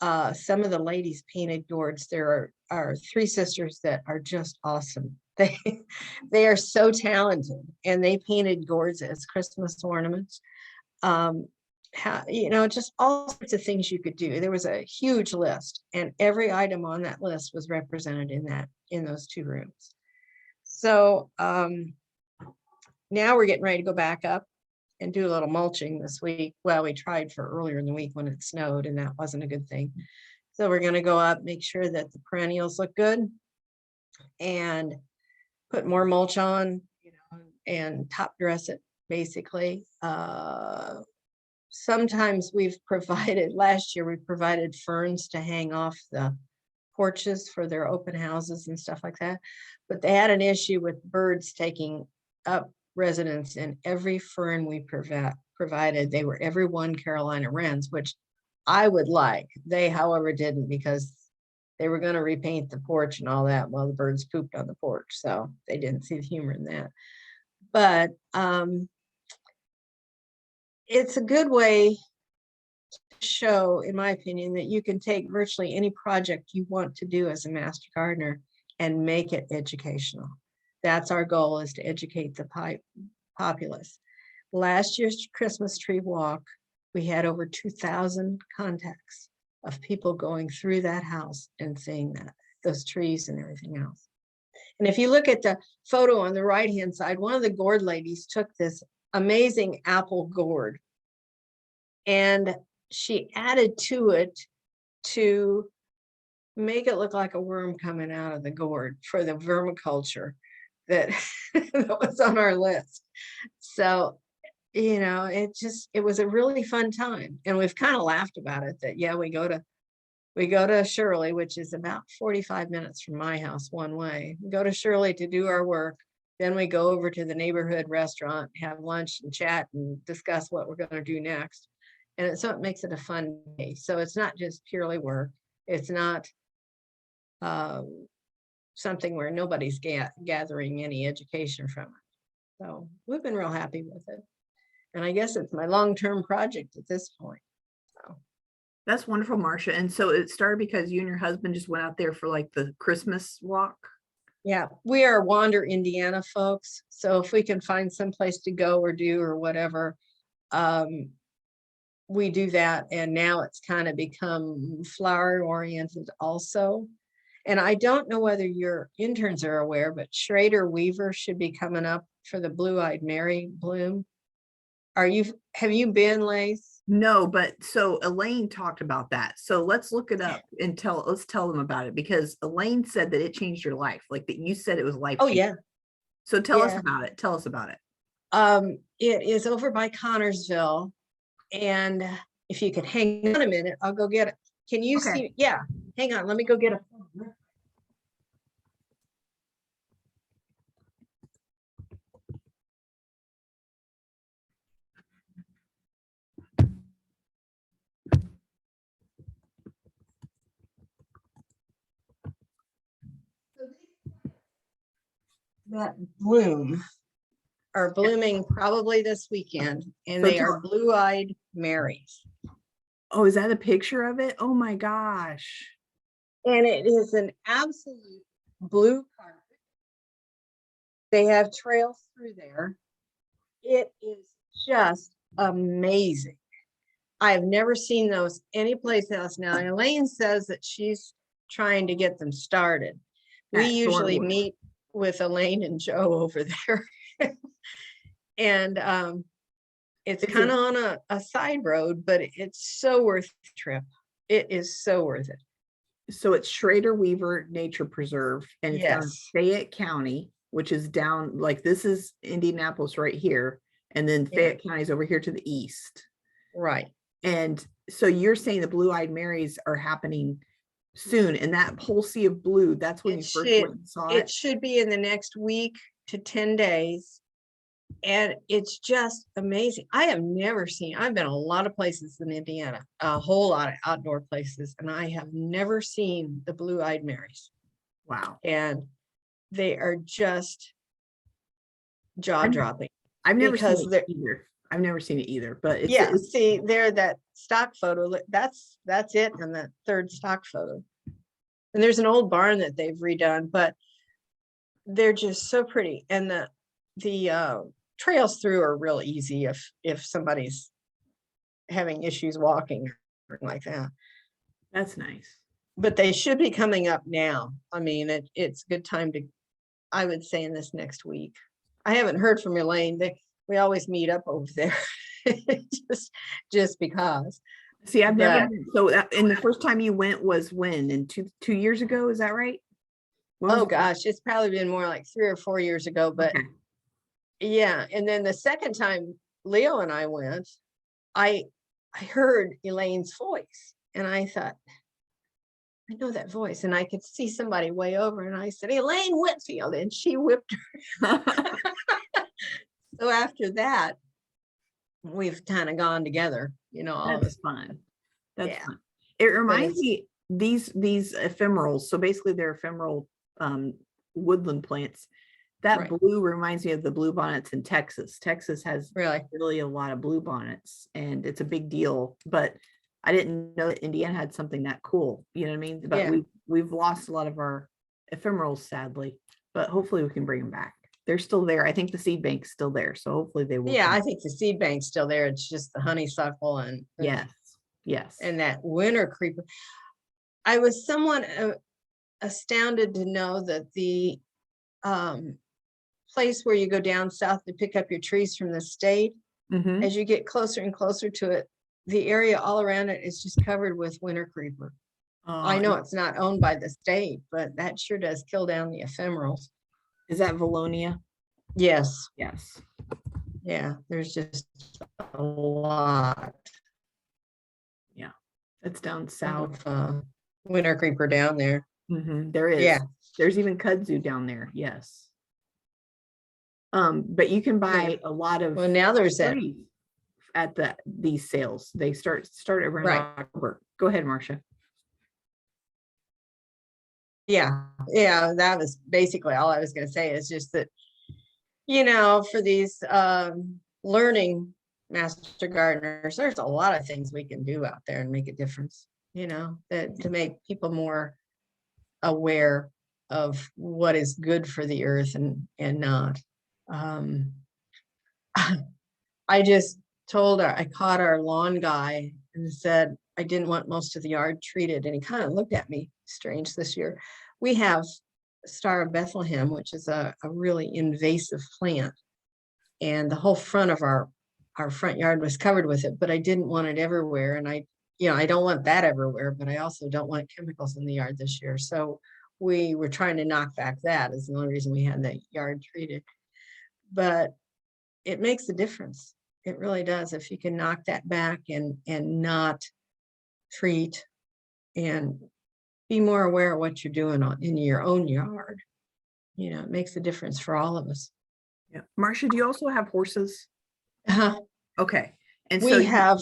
Some of the ladies painted gourds. There are 3 sisters that are just awesome. They are so talented, and they painted gourds as Christmas ornaments. Just all sorts of things you could do. There was a huge list, and every item on that list was represented in those 2 rooms. So now we're getting ready to go back up and do a little mulching this week. Well, we tried for earlier in the week when it snowed, and that wasn't a good thing. So we're going to go up, make sure that the perennials look good, and put more mulch on, and top dress it basically. Sometimes last year we provided ferns to hang off the porches for their open houses and stuff like that. But they had an issue with birds taking up residence in every fern we provided. They were every 1 Carolina wrens, which I would like. They, however, didn't, because they were going to repaint the porch and all that while the birds pooped on the porch. So they didn't see the humor in that. But it's a good way to show, in my opinion, that you can take virtually any project you want to do as a Master Gardener and make it educational. That's our goal, is to educate the populace. Last year's Christmas tree walk, we had over 2,000 contacts of people going through that house and seeing those trees and everything else. And if you look at the photo on the right-hand side, one of the gourd ladies took this amazing apple gourd, and she added to it make it look like a worm coming out of the gourd for the vermiculture that, that was on our list. So, you know, it was a really fun time. And we've kind of laughed about it that, yeah, we go to Shirley, which is about 45 minutes from my house one way. We go to Shirley to do our work. Then we go over to the neighborhood restaurant, have lunch and chat and discuss what we're going to do next. And so it makes it a fun day. So it's not just purely work. It's not something where nobody's gathering any education from it. So we've been real happy with it. And I guess it's my long-term project at this point. So.
That's wonderful, Marcia. And so it started because you and your husband just went out there for like the Christmas walk.
Yeah, we are Wander, Indiana folks. So if we can find some place to go or do or whatever, we do that. And now it's kind of become flower oriented also. And I don't know whether your interns are aware, but Schrader Weaver should be coming up for the Blue-Eyed Mary bloom. Have you been, Lace?
No, but so Elaine talked about that. So let's look it up and let's tell them about it, because Elaine said that it changed your life. Like that you said it was life.
Oh yeah.
So tell us
Yeah.
about it. Tell us about it.
It is over by Connorsville. And if you could hang on a minute, I'll go get it. Can you
Okay.
see? Yeah, hang on. Let me go get a phone. That bloom are blooming probably this weekend, and
So
they
tell-
are blue-eyed Marys.
Oh, is that a picture of it? Oh my gosh.
And it is an absolute blue carpet. They have trails through there. It is just amazing. I've never seen those anyplace else. Now, Elaine says that she's trying to get them started. We
At
usually
Thornwood.
meet with Elaine and Joe over there. And it's
Is
kind
it-
of on a side road, but it's so worth the trip. It is so worth it.
So it's Schrader Weaver Nature Preserve, and it's down in
Yes.
Fayette County, which is down, like this is Indianapolis right here. And then
Yeah.
Fayette County is over here to the east.
Right.
And so you're saying the Blue-Eyed Marys are happening soon, and that whole sea of blue, that's when you
It
first
should-
went and saw
It
it?
should be in the next week to 10 days. And it's just amazing. I've been a lot of places in Indiana, a whole lot of outdoor places, and I have never seen the blue-eyed Marys.
Wow.
And they are just jaw-dropping.
I've never
Because
seen
they're-
it either. I've never seen it either, but it's,
Yeah,
it's
see, there, that stock photo, that's it in that third stock photo. And there's an old barn that they've redone, but they're just so pretty. And the trails through are real easy if somebody's having issues walking or like that.
that's nice.
But they should be coming up now. I mean, it's a good time to, I would say, in this next week. I haven't heard from Elaine. We always meet up over there just because.
See, I've never
But-
been, so and the first time you went was when? In two years ago, is that right? When was
Oh
it?
gosh, it's probably been more like 3 or 4 years ago, but
Okay.
yeah. And then the second time Leo and I went, I heard Elaine's voice and I thought, I know that voice. And I could see somebody way over and I said, Elaine Whitfield, and she whipped her. So after that, we've kind of gone together, all of
That's
us.
fun. That's
Yeah.
fun. It reminds
it's-
me, these ephemerals, so basically they're ephemeral woodland plants. That
Right.
blue reminds me of the bluebonnets in Texas. Texas has
Really.
really a lot of bluebonnets, and it's a big deal. But I didn't know that Indiana had something that cool. You know what I mean? But
Yeah.
we've lost a lot of our ephemerals, sadly. But hopefully we can bring them back. They're still there. I think the seed bank's still there, so hopefully they will.
Yeah,
come.
I think the seed bank's still there. It's just the honeysuckle and
Yes.
and that winter creeper. I was somewhat astounded to know that the place where you go down south to pick up your trees from the state,
Mhm.
as you get closer and closer to it, the area all around it is just covered with winter creeper. I know it's not owned by the state, but that sure does kill down the ephemerals.
Is that Valonia?
Yes,
Yes.
yeah, there's just a lot
It's down south.
of winter creeper down there.
There is.
Yeah.
There's even kudzu down there. Yes. But you can buy a lot of
Well, now there's that,
trees at these sales. They start around
Right.
October. Go ahead, Marcia.
yeah, that was basically all I was gonna say, is just that, for these learning master gardeners, there's a lot of things we can do out there and make a difference, that to make people more aware of what is good for the earth and not. I just told her, I caught our lawn guy and said I didn't want most of the yard treated, and he kind of looked at me strange this year. We have Star of Bethlehem, which is a really invasive plant, and the whole front of our front yard was covered with it, but I didn't want it everywhere. And I don't want that everywhere, but I also don't want chemicals in the yard this year. So we were trying to knock back that is the only reason we had that yard treated. But it makes a difference. It really does. If you can knock that back and not treat and be more aware of what you're doing in your own yard, it makes a difference for all of us.
Yeah. Marcia, do you also have horses?
Uh-huh.
Okay. And so
We have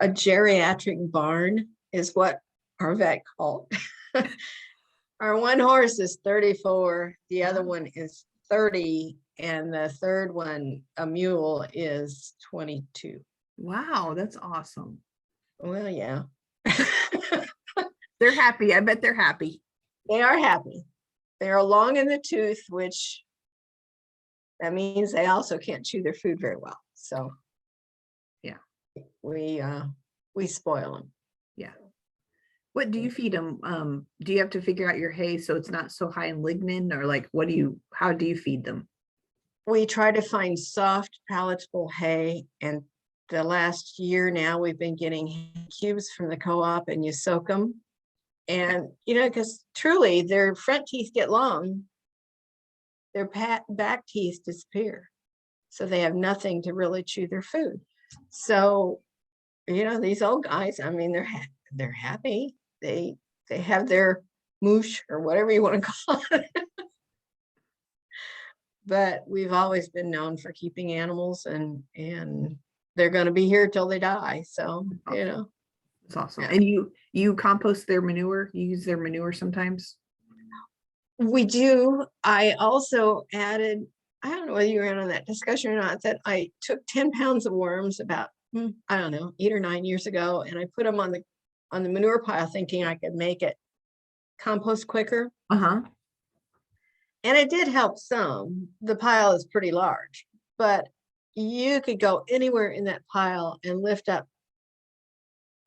a geriatric barn is what our vet called. Our one horse is 34, the other one is 30, and the third one, a mule, is 22.
wow, that's awesome.
Well, yeah.
They're happy. I bet they're happy.
They are happy. They're long in the tooth, which that means they also can't chew their food very well. So
yeah,
we spoil them.
Yeah. What do you feed them? Do you have to figure out your hay so it's not so high in lignin, or like how do you feed them?
We try to find soft, palatable hay, and the last year now we've been getting cubes from the co-op, and you soak them. And, because truly their front teeth get long, their back teeth disappear. So they have nothing to really chew their food. So, these old guys, I mean, they're happy. They have their moosh or whatever you want to call it. But we've always been known for keeping animals, and they're going to be here till they die. So,
It's awesome.
Yeah.
And you compost their manure? You use their manure sometimes?
We do. I also added, I don't know whether you were in on that discussion or not, that I took 10 pounds of worms about, I don't know, 8 or 9 years ago, and I put them on the manure pile thinking I could make it compost quicker.
Uh-huh.
And it did help some. The pile is pretty large, but you could go anywhere in that pile and lift up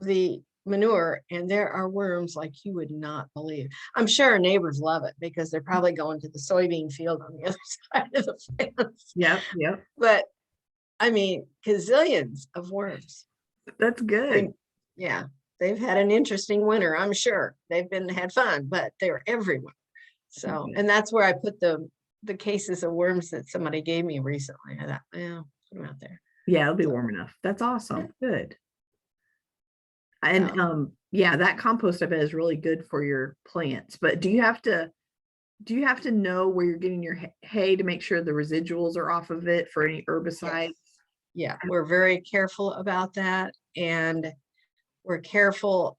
the manure, and there are worms like you would not believe. I'm sure our neighbors love it because they're probably going to the soybean field on the other side of the fence.
Yep.
But I mean, gazillions of worms.
That's good.
Yeah, they've had an interesting winter, I'm sure. They've had fun, but they're everywhere. So, and that's where I put the cases of worms that somebody gave me recently. I thought, well, put them out there.
Yeah, it'll be warm enough. That's awesome. Good. And that compost, I bet, is really good for your plants. But do you have to know where you're getting your hay to make sure the residuals are off of it for any herbicides?
Yeah, we're very careful about that. And we're careful,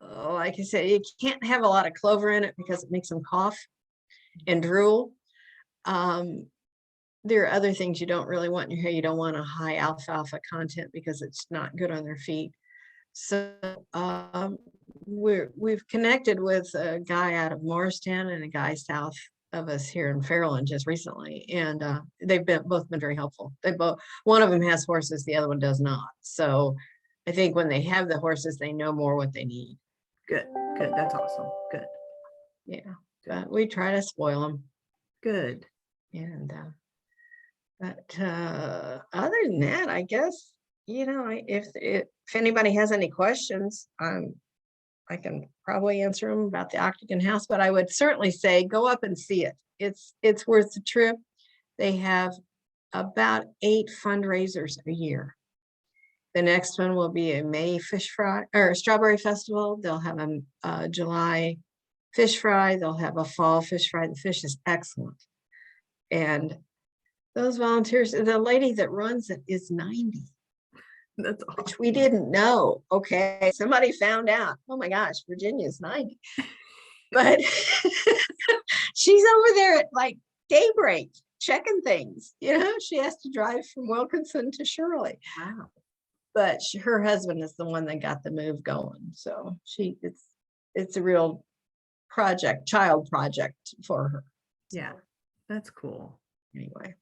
like I said, you can't have a lot of clover in it because it makes them cough and drool. There are other things you don't really want in your hay. You don't want a high alfalfa content because it's not good on their feet. So we've connected with a guy out of Morristown and a guy south of us here in Fairland just recently, and they've both been very helpful. One of them has horses, the other one does not. So I think when they have the horses, they know more what they need.
Good. That's awesome. Good.
Yeah, but we try to spoil them.
Good.
And but other than that, I guess if anybody has any questions, I'm I can probably answer them about the Octagon House, but I would certainly say go up and see it. It's worth the trip. They have about 8 fundraisers a year. The next one will be a May fish fry or strawberry festival. They'll have a July fish fry. They'll have a fall fish fry. The fish is excellent. And those volunteers, the lady that runs it is 90,
That's
which
awesome.
we didn't know. Okay, somebody found out. Oh my gosh, Virginia's 90. But she's over there at like daybreak checking things. You know, she has to drive from Wilkinson to Shirley.
Wow.
But her husband is the one that got the move going. So it's a real child project for her.
Yeah, that's cool.
Anyway.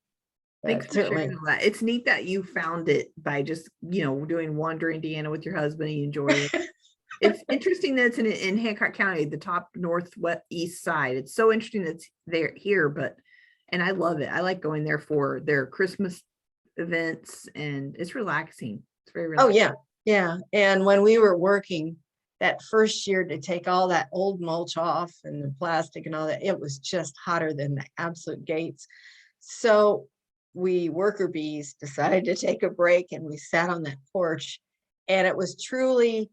Thanks
but
for
certainly,
sharing all that. It's neat that you found it by just, doing Wander Indiana with your husband and you enjoy it. It's interesting that it's in Hancock County, the top northwest east side. It's so interesting that it's there here, and I love it. I like going there for their Christmas events and it's relaxing. It's very
oh
relaxing.
yeah. And when we were working that first year to take all that old mulch off and the plastic and all that, it was just hotter than the absolute gates. So we worker bees decided to take a break and we sat on that porch, and it was truly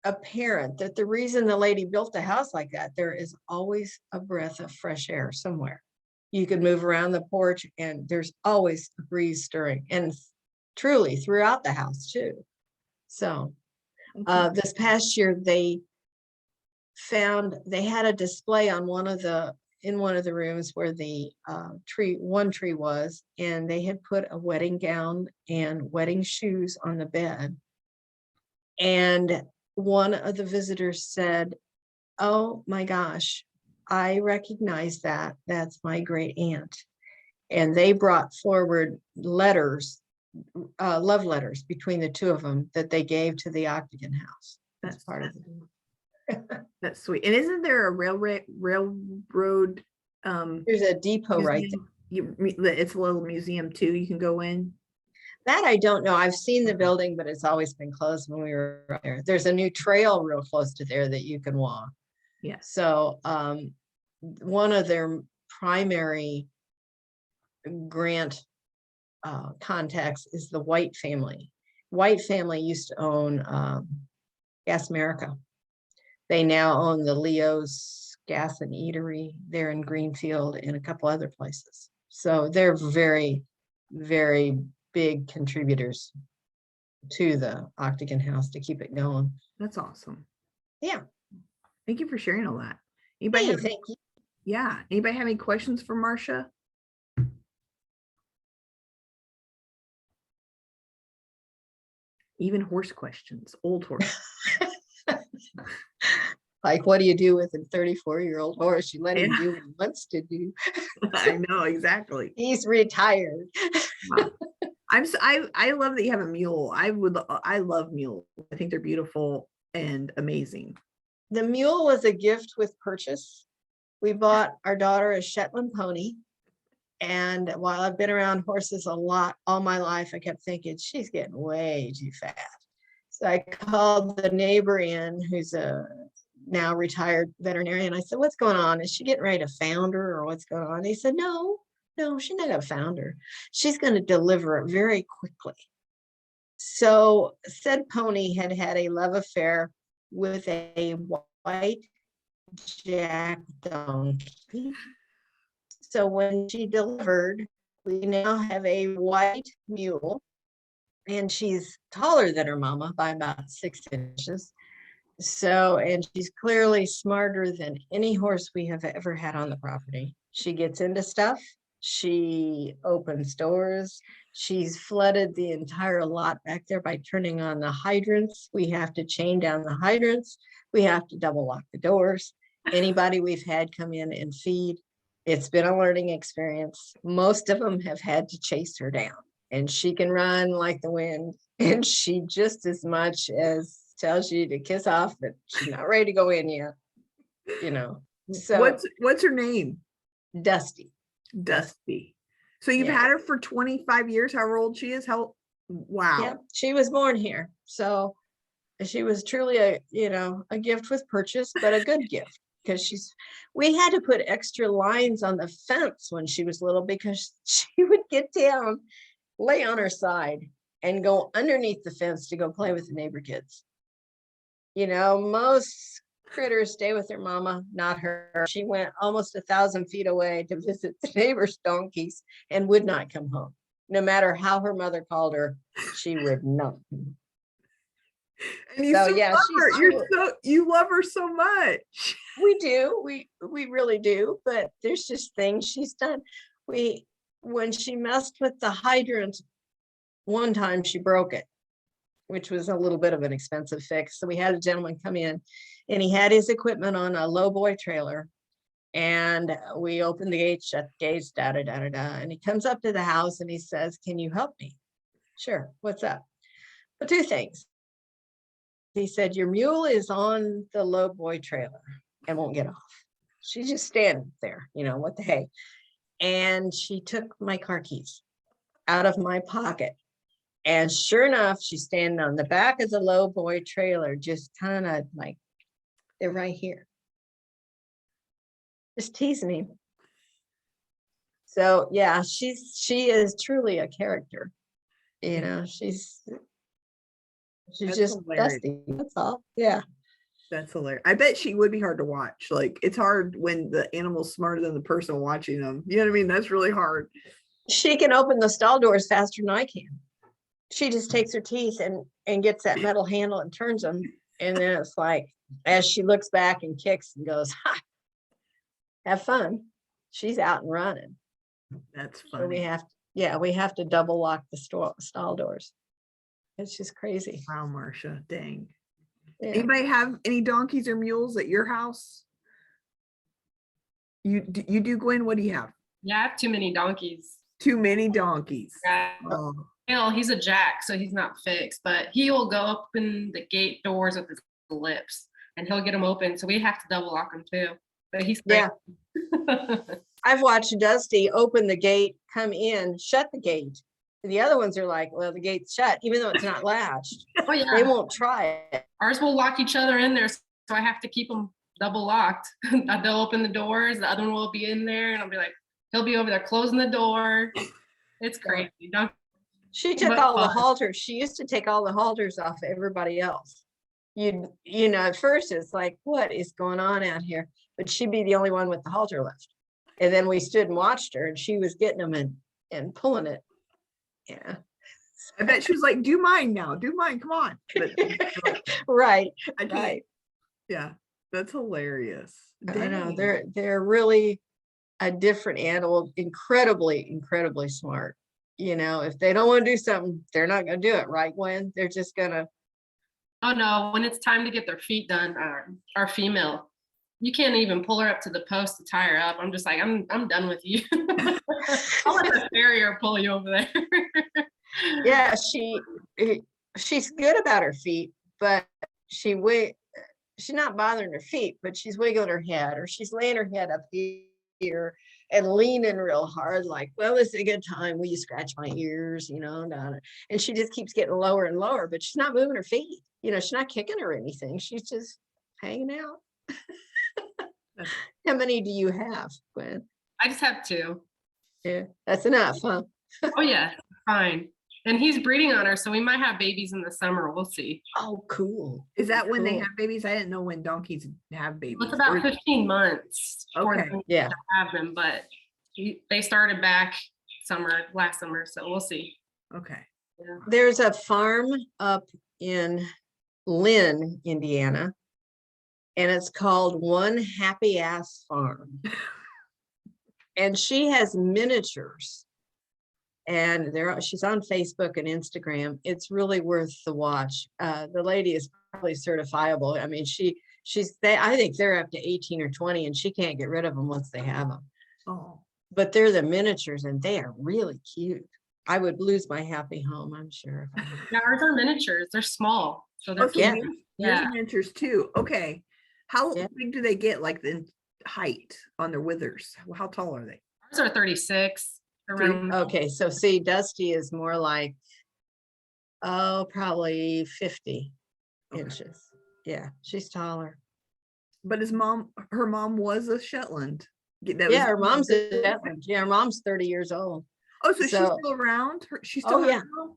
apparent that the reason the lady built the house like that, there is always a breath of fresh air somewhere. You could move around the porch and there's always a breeze stirring, and truly throughout the house too. So this past year they had a display on one of the rooms where the one tree was, and they had put a wedding gown and wedding shoes on the bed. And one of the visitors said, "Oh my gosh, I recognize that. That's my great aunt." And they brought forward letters, love letters between the two of them that they gave to the Octagon House. That's part of it.
That's sweet. And isn't there a railroad
There's a depot right there.
It's a little museum too. You can go in.
That I don't know. I've seen the building, but it's always been closed when we were there. There's a new trail real close to there that you can walk.
Yeah.
So one of their primary grant contacts is the White family. White family used to own Gas America. They now own the Leo's Gas and Eatery there in Greenfield and a couple other places. So they're very, very big contributors to the Octagon House to keep it going.
That's awesome.
Yeah.
Thank you for sharing all that. Anybody
Hey,
have,
thank you.
yeah. Anybody have any questions for Marcia? Even horse questions, old horse.
Like, what do you do with a 34-year-old horse? You let him
Yeah.
do what he wants to do.
I know, exactly.
He's retired.
Wow. I love that you have a mule. I love mules. I think they're beautiful and amazing.
The mule was a gift with purchase. We bought our daughter a Shetland pony. And while I've been around horses a lot all my life, I kept thinking she's getting way too fat. So I called the neighbor in, who's a now retired veterinarian. I said, "What's going on? Is she getting ready to founder or what's going on?" He said, no, she's not going to founder. She's going to deliver it very quickly. So said pony had a love affair with a white jack donkey. So when she delivered, we now have a white mule, and she's taller than her mama by about 6 inches. So, and she's clearly smarter than any horse we have ever had on the property. She gets into stuff. She opens doors. She's flooded the entire lot back there by turning on the hydrants. We have to chain down the hydrants. We have to double lock the doors. Anybody we've had come in and feed, it's been a learning experience. Most of them have had to chase her down, and she can run like the wind, and she just as much as tells you to kiss off, but she's not ready to go in yet, So
What's her name?
Dusty.
Dusty. So you've had her for 25 years, however old she is. Wow.
Yeah, she was born here. So, she was truly a gift with purchase, but a good gift. Because we had to put extra lines on the fence when she was little because she would get down, lay on her side, and go underneath the fence to go play with the neighbor kids. Most critters stay with their mama, not her. She went almost 1,000 feet away to visit the neighbor's donkeys and would not come home. No matter how her mother called her, she would not.
And you
So,
still
yeah,
love
she's
her. You love her so much.
We do. We really do. But there's just things she's done. When she messed with the hydrant, one time she broke it, which was a little bit of an expensive fix. So we had a gentleman come in and he had his equipment on a lowboy trailer. And we opened the gate, shut the gates, da da da da da. And he comes up to the house and he says, "Can you help me?" Sure. What's up? Well, two things. He said, "Your mule is on the lowboy trailer and won't get off. She's just standing there, what the heck." And she took my car keys out of my pocket. And sure enough, she's standing on the back of the lowboy trailer, just kind of like, they're right here. Just teasing me. So yeah, she is truly a character. She's
That's
just
hilarious.
dusty. That's all. Yeah.
That's hilarious. I bet she would be hard to watch. Like, it's hard when the animal's smarter than the person watching them. You know what I mean? That's really hard.
She can open the stall doors faster than I can. She just takes her teeth and gets that metal handle and turns them. And then it's like, as she looks back and kicks and goes, "Ha, have fun." She's out and running.
That's
So
funny.
we have to double lock the stall doors. It's just crazy.
Wow, Marcia, dang.
Yeah.
Anybody have any donkeys or mules at your house? You do, Gwen? What do you have?
Yeah, I have too many donkeys.
Too many donkeys.
Yeah.
Oh,
Well, he's a jack, so he's not fixed, but he will go open the gate doors with his lips and he'll get them open. So we have to double lock them too. But he's great.
Yeah. I've watched Dusty open the gate, come in, shut the gate. The other ones are like, well, the gate's shut, even though it's not latched.
Oh,
They
yeah.
won't try it.
Ours will lock each other in there, so I have to keep them double locked. They'll open the doors, the other one will be in there, and I'll be like, he'll be over there closing the door. It's crazy.
She took
But
all the
fun.
halters. She used to take all the halters off everybody else. At first it's like, what is going on out here? But she'd be the only one with the halter left. And then we stood and watched her and she was getting them and pulling it. Yeah.
I bet she was like, "Do mine now. Do mine. Come on." But
Right.
I can't.
Right.
Yeah, that's hilarious.
I know
Dang.
they're really a different animal, incredibly smart. If they don't want to do something, they're not going to do it, right, Gwen? They're just gonna.
Oh no, when it's time to get their feet done, our female, you can't even pull her up to the post to tie her up. I'm just like, I'm done with you. I'll let the farrier pull you over there.
Yeah, she's good about her feet, but she's not bothering her feet, but she's wiggling her head or she's laying her head up here and leaning real hard, like, well, this is a good time. Will you scratch my ears? And she just keeps getting lower and lower, but she's not moving her feet. She's not kicking or anything. She's just hanging out. How many do you have, Gwen?
I just have 2.
Yeah, that's enough, huh?
Oh yeah, fine. And he's breeding on her, so we might have babies in the summer. We'll see.
Oh, cool.
Is that when they
Cool.
have babies? I didn't know when donkeys have babies.
It's about
Or-
15 months for
Okay.
them
Yeah.
to have them, but they started back last summer, so we'll see.
Okay.
Yeah.
There's a farm up in Lynn, Indiana, and it's called One Happy Ass Farm. And she has miniatures. And she's on Facebook and Instagram. It's really worth the watch. The lady is probably certifiable. I mean, I think they're up to 18 or 20 and she can't get rid of them once they have them.
Oh,
But they're the miniatures and they are really cute. I would lose my happy home, I'm sure.
Yeah, ours are miniatures. They're small, so they're
so
Yeah.
yours
Yeah.
miniatures too. Okay. How
Yeah.
big do they get, like the height on their withers? How tall are they?
Ours are 36. Around.
Okay, so see, Dusty is more like, probably 50.
Okay.
inches. Yeah, she's taller.
But her mom was a Shetland.
Yeah, her mom's a Shetland. Yeah, her mom's 30 years old.
Oh, so she's
So-
still around? She's still
Oh, yeah.
around?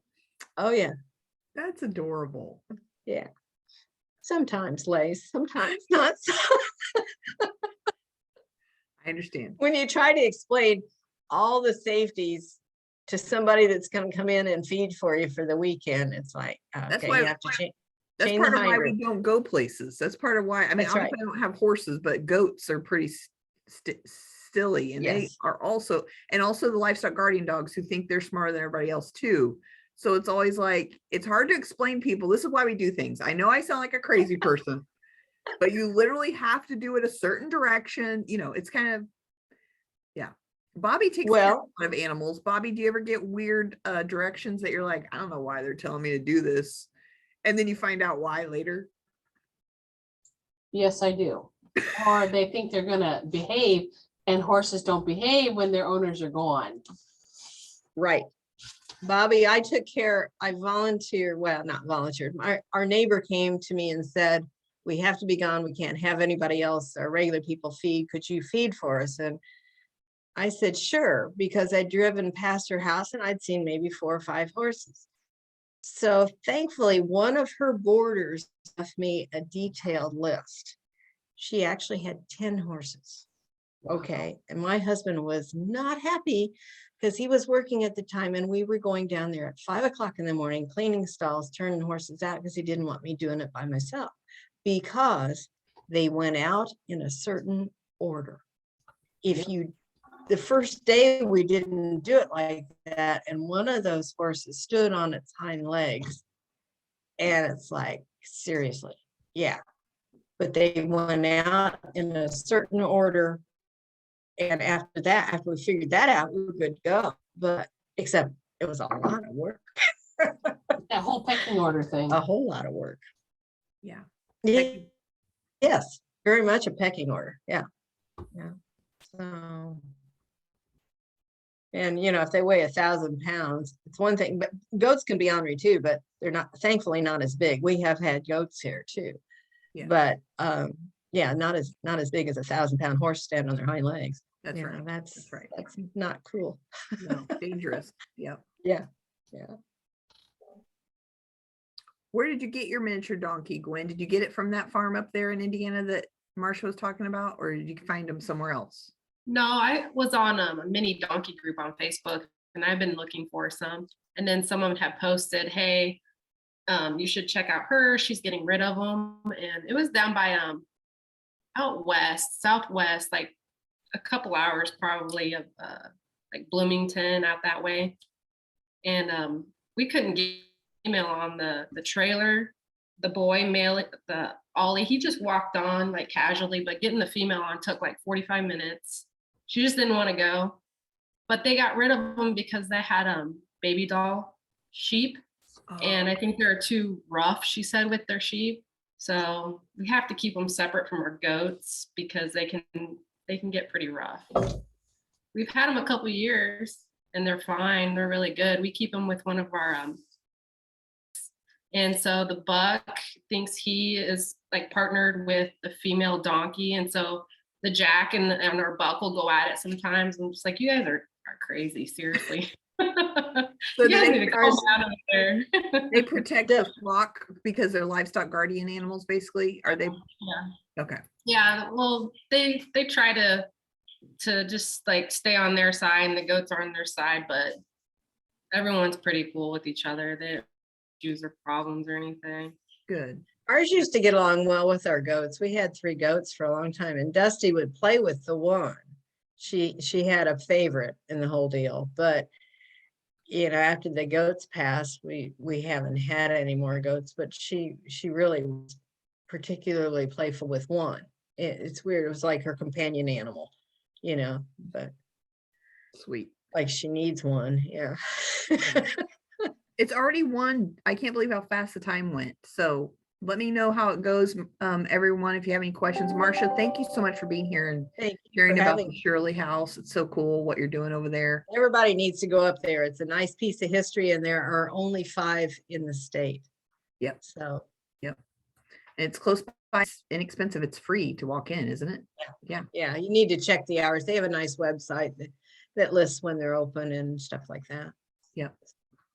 Oh, yeah.
That's adorable.
Yeah. Sometimes lays, sometimes not.
I understand.
When you try to explain all the safeties to somebody that's going to come in and feed for you for the weekend, it's like,
That's
okay,
why-
you have to change.
That's
Chain the
part of why we
hydrant.
don't go places. That's part of why. I mean,
That's right.
obviously I don't have horses, but goats are pretty silly, and they
Yes.
are also, and also the livestock guardian dogs who think they're smarter than everybody else too. So it's always like, it's hard to explain people. This is why we do things. I know I sound like a crazy person, but you literally have to do it a certain direction. You know, it's kind of, yeah. Bobby takes care of a lot of animals. Bobby, do you ever get weird directions that you're like, I don't know why they're telling me to do this? And then you find out why later?
Yes, I do. Or they think they're gonna behave and horses don't behave when their owners are gone.
Right. Bobby, I volunteered, well, not volunteered. Our neighbor came to me and said, we have to be gone. We can't have anybody else, our regular people feed. Could you feed for us? And I said, sure, because I'd driven past her house and I'd seen maybe 4 or 5 horses. So thankfully, one of her boarders left me a detailed list. She actually had 10 horses. Okay. And my husband was not happy because he was working at the time and we were going down there at 5 o'clock in the morning, cleaning stalls, turning horses out because he didn't want me doing it by myself because they went out in a certain order. The first day we didn't do it like that, and one of those horses stood on its hind legs, and it's like, seriously, yeah. But they went out in a certain order, and after we figured that out, we were good to go. But except it was a lot of work,
That whole pecking order thing.
a whole lot of work.
Yeah.
Yeah. Yes, very much a pecking order. Yeah. So. And, if they weigh 1,000 pounds, it's one thing, but goats can be ornery too, but they're thankfully not as big. We have had goats here too.
Yeah.
But, yeah, not as big as 1,000-pound horse stand on their hind legs.
That's
You
right.
know,
That's right.
That's not cool.
No, dangerous. Yep.
Yeah.
Where did you get your miniature donkey, Gwen? Did you get it from that farm up there in Indiana that Marcia was talking about, or did you find them somewhere else?
No, I was on a mini donkey group on Facebook and I've been looking for some. And then someone had posted, hey, you should check out her. She's getting rid of them. And it was down by out west, southwest, like a couple hours probably of like Bloomington out that way. And we couldn't get email on the trailer. The boy the Ollie, he just walked on like casually, but getting the female on took like 45 minutes. She just didn't want to go, but they got rid of them because they had baby doll sheep. And I think they're too rough, she said, with their sheep. So we have to keep them separate from our goats because they can get pretty rough. We've had them a couple years and they're fine. They're really good. We keep them with one of our and so the buck thinks he is like partnered with the female donkey. And so the jack and our buck will go at it sometimes. I'm just like, you guys are crazy, seriously.
So
you guys need to come out of there.
they protect the flock because they're livestock guardian animals, basically? Are they?
Yeah.
Okay.
Yeah, well, they try to just like stay on their side and the goats are on their side, but everyone's pretty cool with each other. They don't use or problems or anything.
Good.
Ours used to get along well with our goats. We had 3 goats for a long time, and Dusty would play with the one. She had a favorite in the whole deal, but after the goats passed, we haven't had any more goats, but she really was particularly playful with one. It's weird. It was like her companion animal, but
Sweet.
like she needs one. Yeah.
It's already 1. I can't believe how fast the time went. So let me know how it goes, everyone, if you have any questions. Marcia, thank you so much for being here and
Thank you
hearing
for
about
having
the
me.
Shirley house. It's so cool what you're doing over there.
Everybody needs to go up there. It's a nice piece of history, and there are only 5 in the state.
Yep.
So.
Yep. It's close by, it's inexpensive. It's free to walk in, isn't it? Yeah.
Yeah, you need to check the hours. They have a nice website that lists when they're open and stuff like that.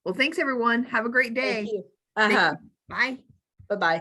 Well, thanks everyone. Have a great
Thank
day.
you.
Thank
Uh-huh.
you. Bye.
Bye-bye.